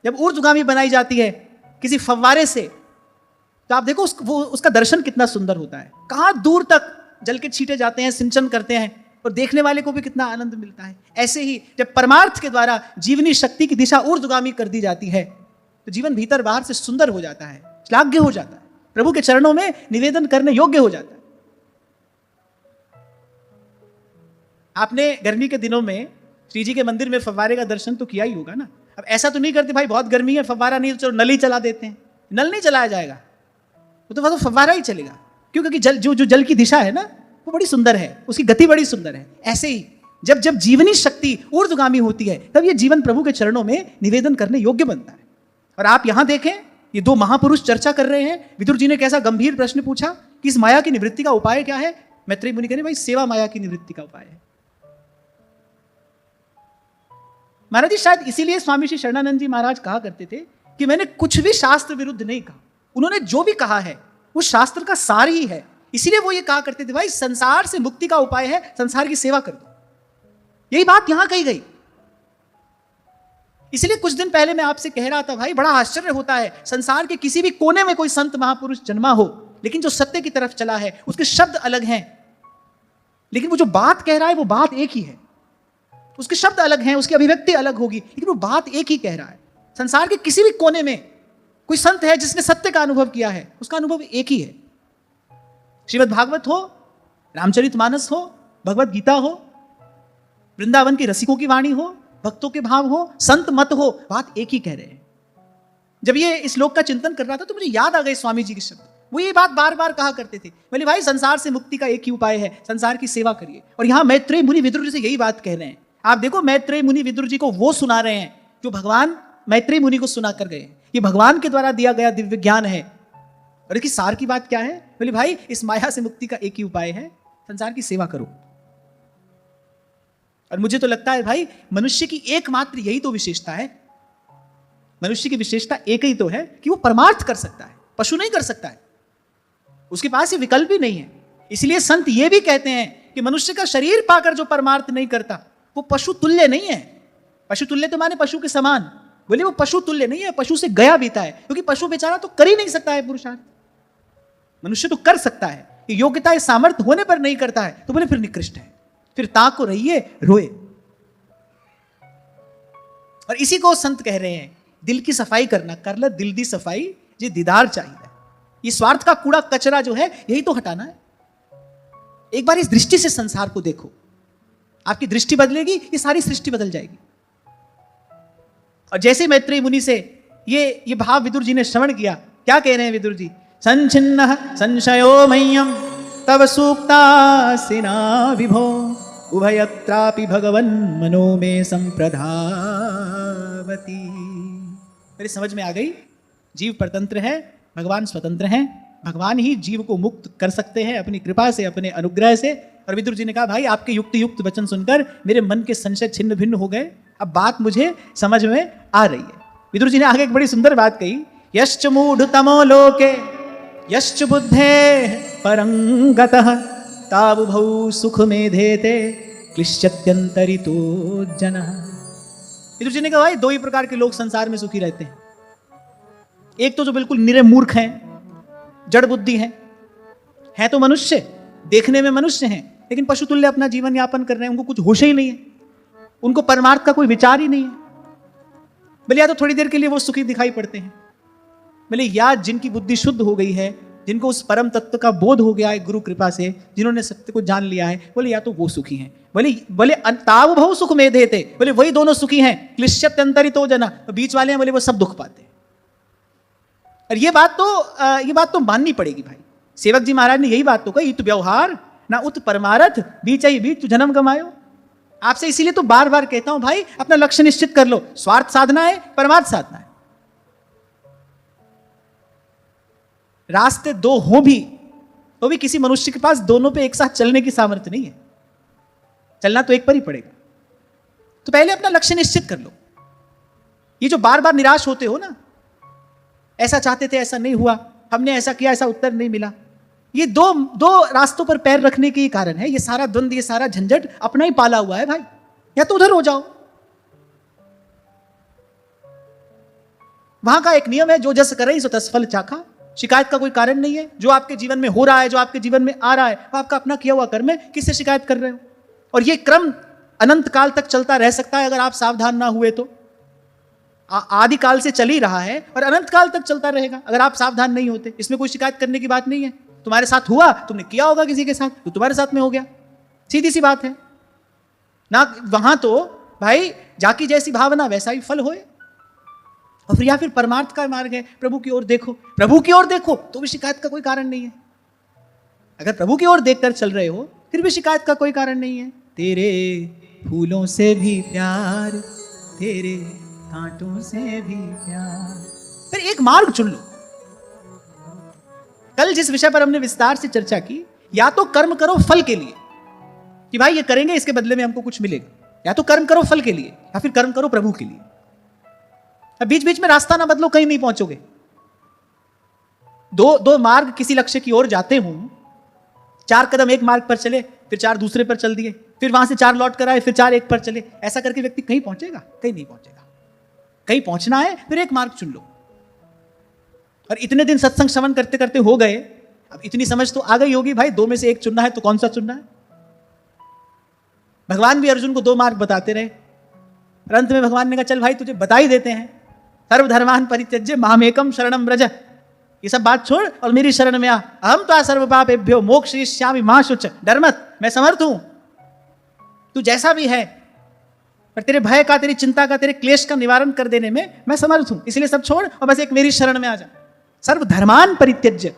जब ऊर्ध्वगामी बनाई जाती है किसी फव्वारे से, तो आप देखो उसका दर्शन कितना सुंदर होता है। कहां दूर तक जल के छींटे जाते हैं, सिंचन करते हैं, और देखने वाले को भी कितना आनंद मिलता है। ऐसे ही जब परमार्थ के द्वारा जीवनी शक्ति की दिशा ऊर्ध्वगामी कर दी जाती है, तो जीवन भीतर बाहर से सुंदर हो जाता है, श्लाघ्य हो जाता है, प्रभु के चरणों में निवेदन करने योग्य हो जाता है। आपने गर्मी के दिनों में श्री जी के मंदिर में फव्वारे का दर्शन तो किया ही होगा ना। अब ऐसा तो नहीं करते भाई बहुत गर्मी है, फव्वारा नहीं, चलो नल ही चला देते हैं। नल नहीं चलाया जाएगा, वो तो फव्वारा ही चलेगा। क्यों? क्योंकि जल जो जल की दिशा है ना वो बड़ी सुंदर है, उसकी गति बड़ी सुंदर है। ऐसे ही जब जीवनी शक्ति ऊर्ध्वगामी होती है, तब ये जीवन प्रभु के चरणों में निवेदन करने योग्य बनता है। और आप यहां देखें, ये दो महापुरुष चर्चा कर रहे हैं। विदुर जी ने कैसा गंभीर प्रश्न पूछा कि इस माया की निवृत्ति का उपाय क्या है। मैत्रेय मुनि कहने भाई सेवा माया की निवृत्ति का उपाय है। महाराज जी शायद इसीलिए स्वामी श्री शरणानंद जी महाराज कहा करते थे कि मैंने कुछ भी शास्त्र विरुद्ध नहीं कहा, उन्होंने जो भी कहा है वो शास्त्र का सार ही है। इसीलिए वो ये कहा करते थे भाई संसार से मुक्ति का उपाय है संसार की सेवा कर दो। यही बात यहां कही गई। इसलिए कुछ दिन पहले मैं आपसे कह रहा था भाई बड़ा आश्चर्य होता है, संसार के किसी भी कोने में कोई संत महापुरुष जन्मा हो, लेकिन जो सत्य की तरफ चला है उसके शब्द अलग हैं, लेकिन वो जो बात कह रहा है वो बात एक ही है। उसके शब्द अलग हैं, उसकी अभिव्यक्ति अलग होगी, लेकिन वो बात एक ही कह रहा है। संसार के किसी भी कोने में कोई संत है जिसने सत्य का अनुभव किया है, उसका अनुभव एक ही है। श्रीमद् भागवत हो, रामचरितमानस हो, भगवत गीता हो, वृंदावन की रसिकों की वाणी हो, भक्तों के भाव हो, संत मत हो, बात एक ही कह रहे हैं। जब ये इस श्लोक का चिंतन कर रहा था तो मुझे याद आ गए स्वामी जी के शब्द। वो ये बात बार बार कहा करते थे, बोले भाई संसार से मुक्ति का एक ही उपाय है, संसार की सेवा करिए। और यहां मैत्रेय मुनि विदुर जी से यही बात कह रहे हैं। आप देखो मैत्रेय मुनि विदुर जी को वो सुना रहे हैं जो भगवान मैत्रेय मुनि को सुना कर गए। ये भगवान के द्वारा दिया गया दिव्य ज्ञान है। और इसकी सार की बात क्या है, बोले भाई इस माया से मुक्ति का एक ही उपाय है, संसार की सेवा करो। और मुझे तो लगता है भाई मनुष्य की एकमात्र यही तो विशेषता है, मनुष्य की विशेषता एक ही तो है कि वो परमार्थ कर सकता है, पशु नहीं कर सकता है, उसके पास ये विकल्प ही नहीं है। इसलिए संत ये भी कहते हैं कि मनुष्य का शरीर पाकर जो परमार्थ नहीं करता वो पशु तुल्य नहीं है। पशु तुल्य तो माने पशु के समान, बोले वो पशु तुल्य नहीं है, पशु से गया बीता है, क्योंकि पशु बेचारा तो कर ही नहीं सकता है पुरुषार्थ। मनुष्य तो कर सकता है, योग्यता सामर्थ्य होने पर नहीं करता है तो बोले फिर निकृष्ट है, फिर ताको रहिए रोए। और इसी को संत कह रहे हैं दिल की सफाई करना, कर ले दिल दी सफाई जी दीदार चाहिए। ये स्वार्थ का कूड़ा कचरा जो है यही तो हटाना है। एक बार इस दृष्टि से संसार को देखो, आपकी दृष्टि बदलेगी, ये सारी सृष्टि बदल जाएगी। और जैसे मैत्रेय मुनि से ये भाव विदुर जी ने श्रवण किया, क्या कह रहे हैं विदुर जी, संचिन्नः संशयो मह्यम तव सूक्तासिना विभो उभयत्रापि भगवन् मनो में संप्रधावती। मेरी समझ में आ गई, जीव परतंत्र है, भगवान स्वतंत्र हैं, भगवान ही जीव को मुक्त कर सकते हैं अपनी कृपा से, अपने अनुग्रह से। और विदुर जी ने कहा भाई आपके युक्त युक्त वचन सुनकर मेरे मन के संशय छिन्न भिन्न हो गए, अब बात मुझे समझ में आ रही है। विदुर जी ने आगे एक बड़ी सुंदर बात कही, यश्च मूढ़तमो लोके यश्च बुद्धे परंगतः तावुभौ सुख मेधेते क्लिश्यत्यंतरितो जनः। विदुर जी ने कहा भाई दो ही प्रकार के लोग संसार में सुखी रहते हैं। एक तो जो बिल्कुल निरे मूर्ख हैं, जड़ बुद्धि है तो मनुष्य, देखने में मनुष्य हैं, लेकिन पशुतुल्य अपना जीवन यापन कर रहे हैं, उनको कुछ होश ही नहीं है, उनको परमार्थ का कोई विचार ही नहीं है। बोले या तो थोड़ी देर के लिए वो सुखी दिखाई पड़ते हैं, बोले या जिनकी बुद्धि शुद्ध हो गई है, जिनको उस परम तत्व का बोध हो गया है गुरु कृपा से, जिन्होंने सत्य को जान लिया है, बोले या तो वो सुखी हैं। बोले ताव भव सुख में देते, बोले वही दोनों सुखी हैं। क्लिश्यत अंतरितो जना, बीच वाले हैं बोले वो सब दुख पाते हैं। और ये बात तो माननी पड़ेगी भाई। सेवक जी महाराज ने यही बात तो कही, इत व्यवहार ना उत परमारथ बीच ही बीच जन्म गमायो। आपसे इसीलिए तो बार बार कहता हूं भाई अपना लक्ष्य निश्चित कर लो, स्वार्थ साधना है परमार्थ साधना है। रास्ते दो हो भी तो भी किसी मनुष्य के पास दोनों पे एक साथ चलने की सामर्थ्य नहीं है, चलना तो एक पर ही पड़ेगा। तो पहले अपना लक्ष्य निश्चित कर लो। ये जो बार बार निराश होते हो ना, ऐसा चाहते थे ऐसा नहीं हुआ, हमने ऐसा किया ऐसा उत्तर नहीं मिला, ये दो रास्तों पर पैर रखने के ही कारण है। ये सारा द्वंद, ये सारा झंझट अपना ही पाला हुआ है भाई। या तो उधर हो जाओ, वहां का एक नियम है, जो जस करे सो तस फल चाखा। शिकायत का कोई कारण नहीं है। जो आपके जीवन में हो रहा है, जो आपके जीवन में आ रहा है, वो आपका अपना किया हुआ कर्म है, किससे शिकायत कर रहे हो। और ये क्रम अनंत काल तक चलता रह सकता है अगर आप सावधान ना हुए तो। आदि काल से चल ही रहा है और अनंत काल तक चलता रहेगा अगर आप सावधान नहीं होते। इसमें कोई शिकायत करने की बात नहीं है। तुम्हारे साथ हुआ, तुमने किया होगा किसी के साथ, तो तुम्हारे साथ में हो गया, सीधी सी बात है ना। वहां तो भाई जाकी जैसी भावना वैसा ही फल होए। और फिर या फिर परमार्थ का मार्ग है, प्रभु की ओर देखो, प्रभु की ओर देखो तो भी शिकायत का कोई कारण नहीं है। अगर प्रभु की ओर देखकर चल रहे हो फिर भी शिकायत का कोई कारण नहीं है। तेरे फूलों से भी प्यार, तेरे कांटों से भी प्यार, फिर एक मार्ग चुन लो। कल जिस विषय पर हमने विस्तार से चर्चा की, या तो कर्म करो फल के लिए कि भाई ये करेंगे इसके बदले में हमको कुछ मिलेगा, या तो कर्म करो फल के लिए, या फिर कर्म करो प्रभु के लिए। अब बीच बीच में रास्ता ना बदलो, कहीं नहीं पहुंचोगे। दो मार्ग किसी लक्ष्य की ओर जाते हो, 4 कदम एक मार्ग पर चले, फिर 4 दूसरे पर चल दिए, फिर वहां से 4 लौट कर आए, फिर 4 एक पर चले। ऐसा करके व्यक्ति कहीं पहुंचेगा? कहीं नहीं पहुंचेगा। कहीं पहुंचना है फिर एक मार्ग चुन लो। और इतने दिन सत्संग श्रवण करते करते हो गए, अब इतनी समझ तो आ गई होगी भाई 2 में से एक चुनना है तो कौन सा चुनना है। भगवान भी अर्जुन को 2 मार्ग बताते रहे, और अंत में भगवान ने कहा चल भाई तुझे बता ही देते हैं, सर्वधर्मान परित्यज्य मामेकम शरणम व्रज। ये सब बात छोड़ और मेरी शरण में आ। अहम त्वा सर्व पापेभ्यो मोक्षयिष्यामि मा शुच। डर मत, मैं समर्थ हूं, तू जैसा भी है, पर तेरे भय का, तेरी चिंता का, तेरे क्लेश का निवारण कर देने में मैं समर्थ हूं। इसलिए सब छोड़ और बस एक मेरी शरण में आ जा। सर्वधर्मान परित्यज्य।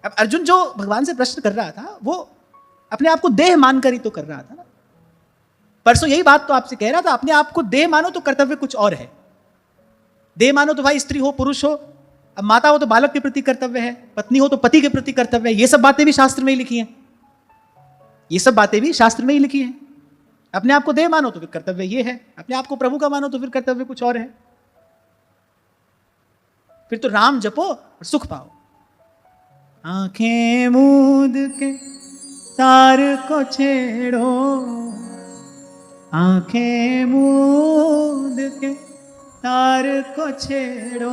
अब अर्जुन जो भगवान से प्रश्न कर रहा था वो अपने आप को देह मानकर ही तो कर रहा था ना। परसों यही बात तो आपसे कह रहा था, अपने आप को देह मानो तो कर्तव्य कुछ और है। देह मानो तो भाई स्त्री हो पुरुष हो, अब माता हो तो बालक के प्रति कर्तव्य है, पत्नी हो तो पति के प्रति कर्तव्य है। ये सब बातें भी शास्त्र में ही लिखी हैं, ये सब बातें भी शास्त्र में ही लिखी हैं। अपने आप को देह मानो तो फिर कर्तव्य ये है, अपने आप को प्रभु का मानो तो फिर कर्तव्य कुछ और है। फिर तो राम जपो और सुख पाओ। आंखें मूंद के तार को छेड़ो, आंखें मूंद के तार को छेड़ो,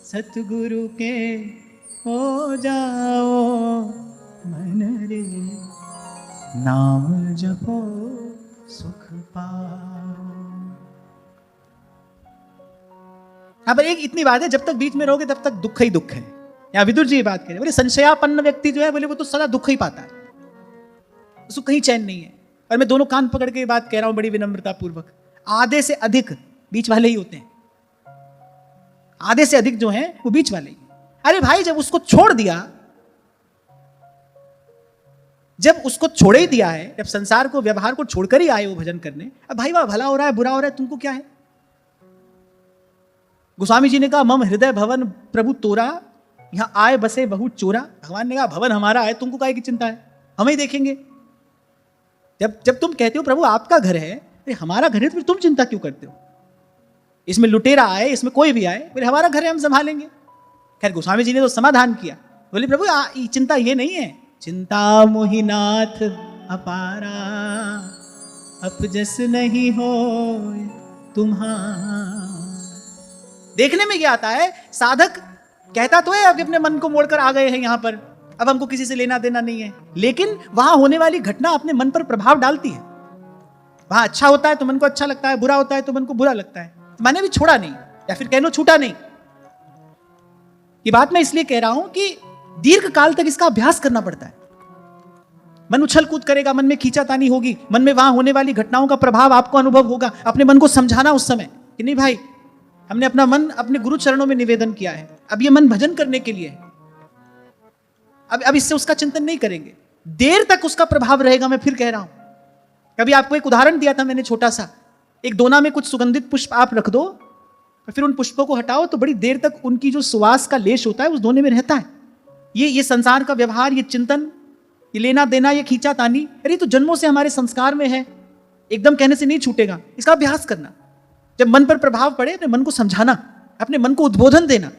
सतगुरु के हो जाओ मन रे, नाम जपो सुख पाओ। अब एक इतनी बात है, जब तक बीच में रहोगे तब तक दुख ही दुख है। यहाँ विदुर जी ये बात कह रहे, बोले संशयापन्न व्यक्ति जो है, बोले वो तो सदा दुख ही पाता है, उसको कहीं चैन नहीं है। और मैं दोनों कान पकड़ के ये बात कह रहा हूं बड़ी विनम्रता पूर्वक, आधे से अधिक बीच वाले ही होते हैं। आधे से अधिक जो हैं वो बीच वाले ही। अरे भाई जब उसको छोड़ दिया, जब उसको छोड़ ही दिया है, जब संसार को, व्यवहार को छोड़कर ही आए हो भजन करने, अब भाई वह भला हो रहा है बुरा हो रहा है तुमको क्या है। गोस्वामी जी ने कहा मम हृदय भवन प्रभु तोरा, यहां आए बसे बहु चोरा। भगवान ने कहा भवन हमारा है, तुमको काहे की चिंता है, हम ही देखेंगे। जब तुम कहते हो प्रभु आपका घर है, तो हमारा घर है, तो फिर तुम चिंता क्यों करते हो। इसमें लुटेरा आए, इसमें कोई भी आए, फिर हमारा घर है, हम संभालेंगे। खैर गोस्वामी जी ने तो समाधान किया, बोले प्रभु चिंता ये नहीं है, चिंता मोहिनाथ अपारा, अपजस नहीं हो तुम्हारा। देखने में क्या आता है, साधक कहता तो है अब अपने मन को मोड़कर आ गए हैं यहां पर, अब हमको किसी से लेना देना नहीं है, लेकिन वहां होने वाली घटना अपने मन पर प्रभाव डालती है। वहां अच्छा होता है तो मन को अच्छा लगता है, बुरा होता है तो मन को बुरा लगता है। मैंने भी छोड़ा नहीं, या फिर कहनो छूटा नहीं। ये बात मैं इसलिए कह रहा हूं कि दीर्घ काल तक इसका अभ्यास करना पड़ता है। मन उछल कूद करेगा, मन में खींचातानी होगी, मन में वहां होने वाली घटनाओं का प्रभाव आपको अनुभव होगा। अपने मन को समझाना उस समय कि नहीं भाई, हमने अपना मन अपने गुरु चरणों में निवेदन किया है, अब ये मन भजन करने के लिए है, अब इससे उसका चिंतन नहीं करेंगे। देर तक उसका प्रभाव रहेगा। मैं फिर कह रहा हूं, कभी आपको एक उदाहरण दिया था मैंने छोटा सा, एक दोना में कुछ सुगंधित पुष्प आप रख दो और फिर उन पुष्पों को हटाओ तो बड़ी देर तक उनकी जो सुवास का लेश होता है उस दोने में रहता है। ये संसार का व्यवहार, ये चिंतन, ये लेना देना, ये खींचा तानी, अरे तो जन्मों से हमारे संस्कार में है, एकदम कहने से नहीं छूटेगा। इसका अभ्यास करना, जब मन पर प्रभाव पड़े अपने मन को समझाना, अपने मन को उद्बोधन देना।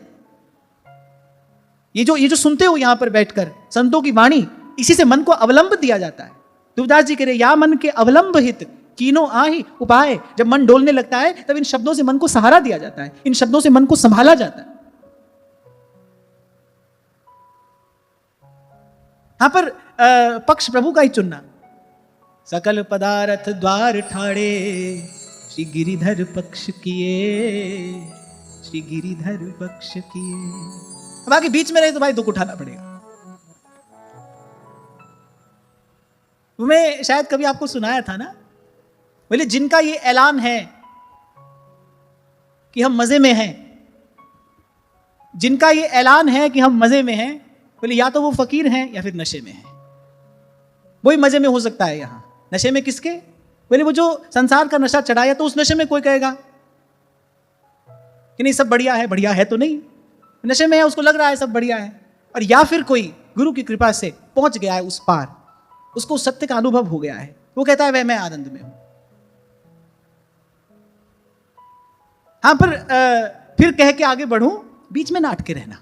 ये जो सुनते हो यहां पर बैठकर संतों की वाणी, इसी से मन को अवलंब दिया जाता है। तुलसीदास जी कह रहे या मन के अवलंब हित कीनो आहि उपाय। जब मन डोलने लगता है तब इन शब्दों से मन को सहारा दिया जाता है, इन शब्दों से मन को संभाला जाता है। यहां पर पक्ष प्रभु का ही चुनना। सकल पदार्थ द्वार ठाड़े, श्री गिरिधर पक्ष किए, श्री गिरिधर पक्ष किए। अब आगे बीच में रहे तो भाई दुख उठाना पड़ेगा। मैं शायद कभी आपको सुनाया था ना, बोले जिनका ये ऐलान है कि हम मजे में हैं, जिनका ये ऐलान है कि हम मजे में हैं, बोले या तो वो फकीर हैं या फिर नशे में हैं। वही मजे में हो सकता है। यहां नशे में किसके? बोले वो जो संसार का नशा चढ़ाया, तो उस नशे में कोई कहेगा कि नहीं सब बढ़िया है तो नहीं, नशे में है, उसको लग रहा है सब बढ़िया है। और या फिर कोई गुरु की कृपा से पहुंच गया है उस पार, उसको उस सत्य का अनुभव हो गया है, वो कहता है वह मैं आनंद में हूं। हाँ, पर फिर कह के आगे बढ़ूं, बीच में ना अटके रहना।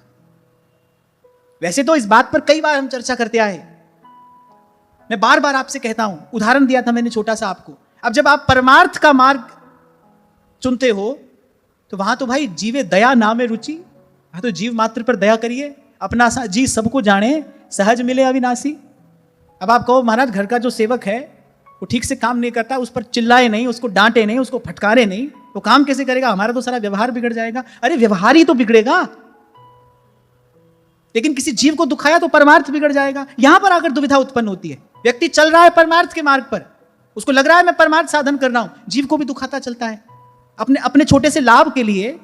वैसे तो इस बात पर कई बार हम चर्चा करते आए, मैं बार बार आपसे कहता हूं, उदाहरण दिया था मैंने छोटा सा आपको। अब जब आप परमार्थ का मार्ग चुनते हो तो वहां तो भाई जीवे दया नामे रुचि, वहां तो जीव मात्र पर दया करिए, अपना सा जी सबको जाने, सहज मिले अविनाशी। अब आप कहो महाराज घर का जो सेवक है वो ठीक से काम नहीं करता, उस पर चिल्लाए नहीं, उसको डांटे नहीं, उसको फटकारे नहीं, वो काम कैसे करेगा? हमारा तो सारा व्यवहार बिगड़ जाएगा। अरे व्यवहार ही तो बिगड़ेगा, लेकिन किसी जीव को दुखाया तो परमार्थ बिगड़ जाएगा। यहां पर आकर दुविधा उत्पन्न होती है। व्यक्ति चल रहा है परमार्थ के मार्ग पर, उसको लग रहा है मैं परमार्थ साधन कर रहा हूं, जीव को भी दुखाता चलता है, अपने अपने छोटे से लाभ के लिए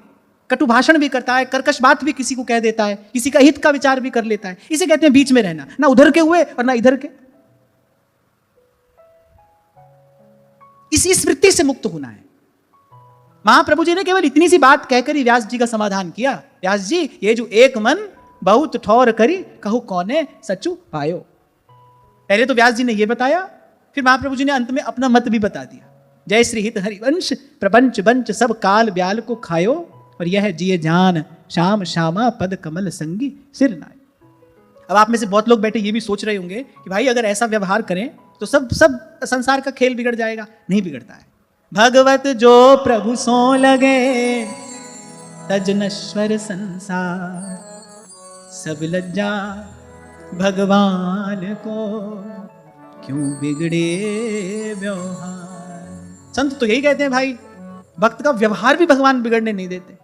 कटु भाषण भी करता है, कर्कश बात भी किसी को कह देता है, किसी का हित का विचार भी कर लेता है। इसे कहते हैं बीच में रहना, ना उधर के हुए और ना इधर के। इस वृत्ति से मुक्त होना है। महाप्रभु जी ने केवल इतनी सी बात कहकर ही व्यास जी का समाधान किया। व्यास जी, ये जो एक मन बहुत ठौर करी, कहू कौने सचु पायो। पहले तो व्यास जी ने यह बताया, फिर महाप्रभु जी ने अंत में अपना मत भी बता दिया। जय श्री हित हरिवंश, प्रपंच बंच सब काल ब्याल को खायो, और यह जिये जान श्याम श्यामा पद कमल संगी सिर नाय। अब आप में से बहुत लोग बैठे ये भी सोच रहे होंगे कि भाई अगर ऐसा व्यवहार करें तो सब संसार का खेल बिगड़ जाएगा। नहीं बिगड़ता है। भगवत जो प्रभु सो लगे, तज नश्वर संसार, सब लज्जा भगवान को, क्यों बिगड़े व्यवहार। संत तो यही कहते हैं भाई, भक्त का व्यवहार भी भगवान बिगड़ने नहीं देते।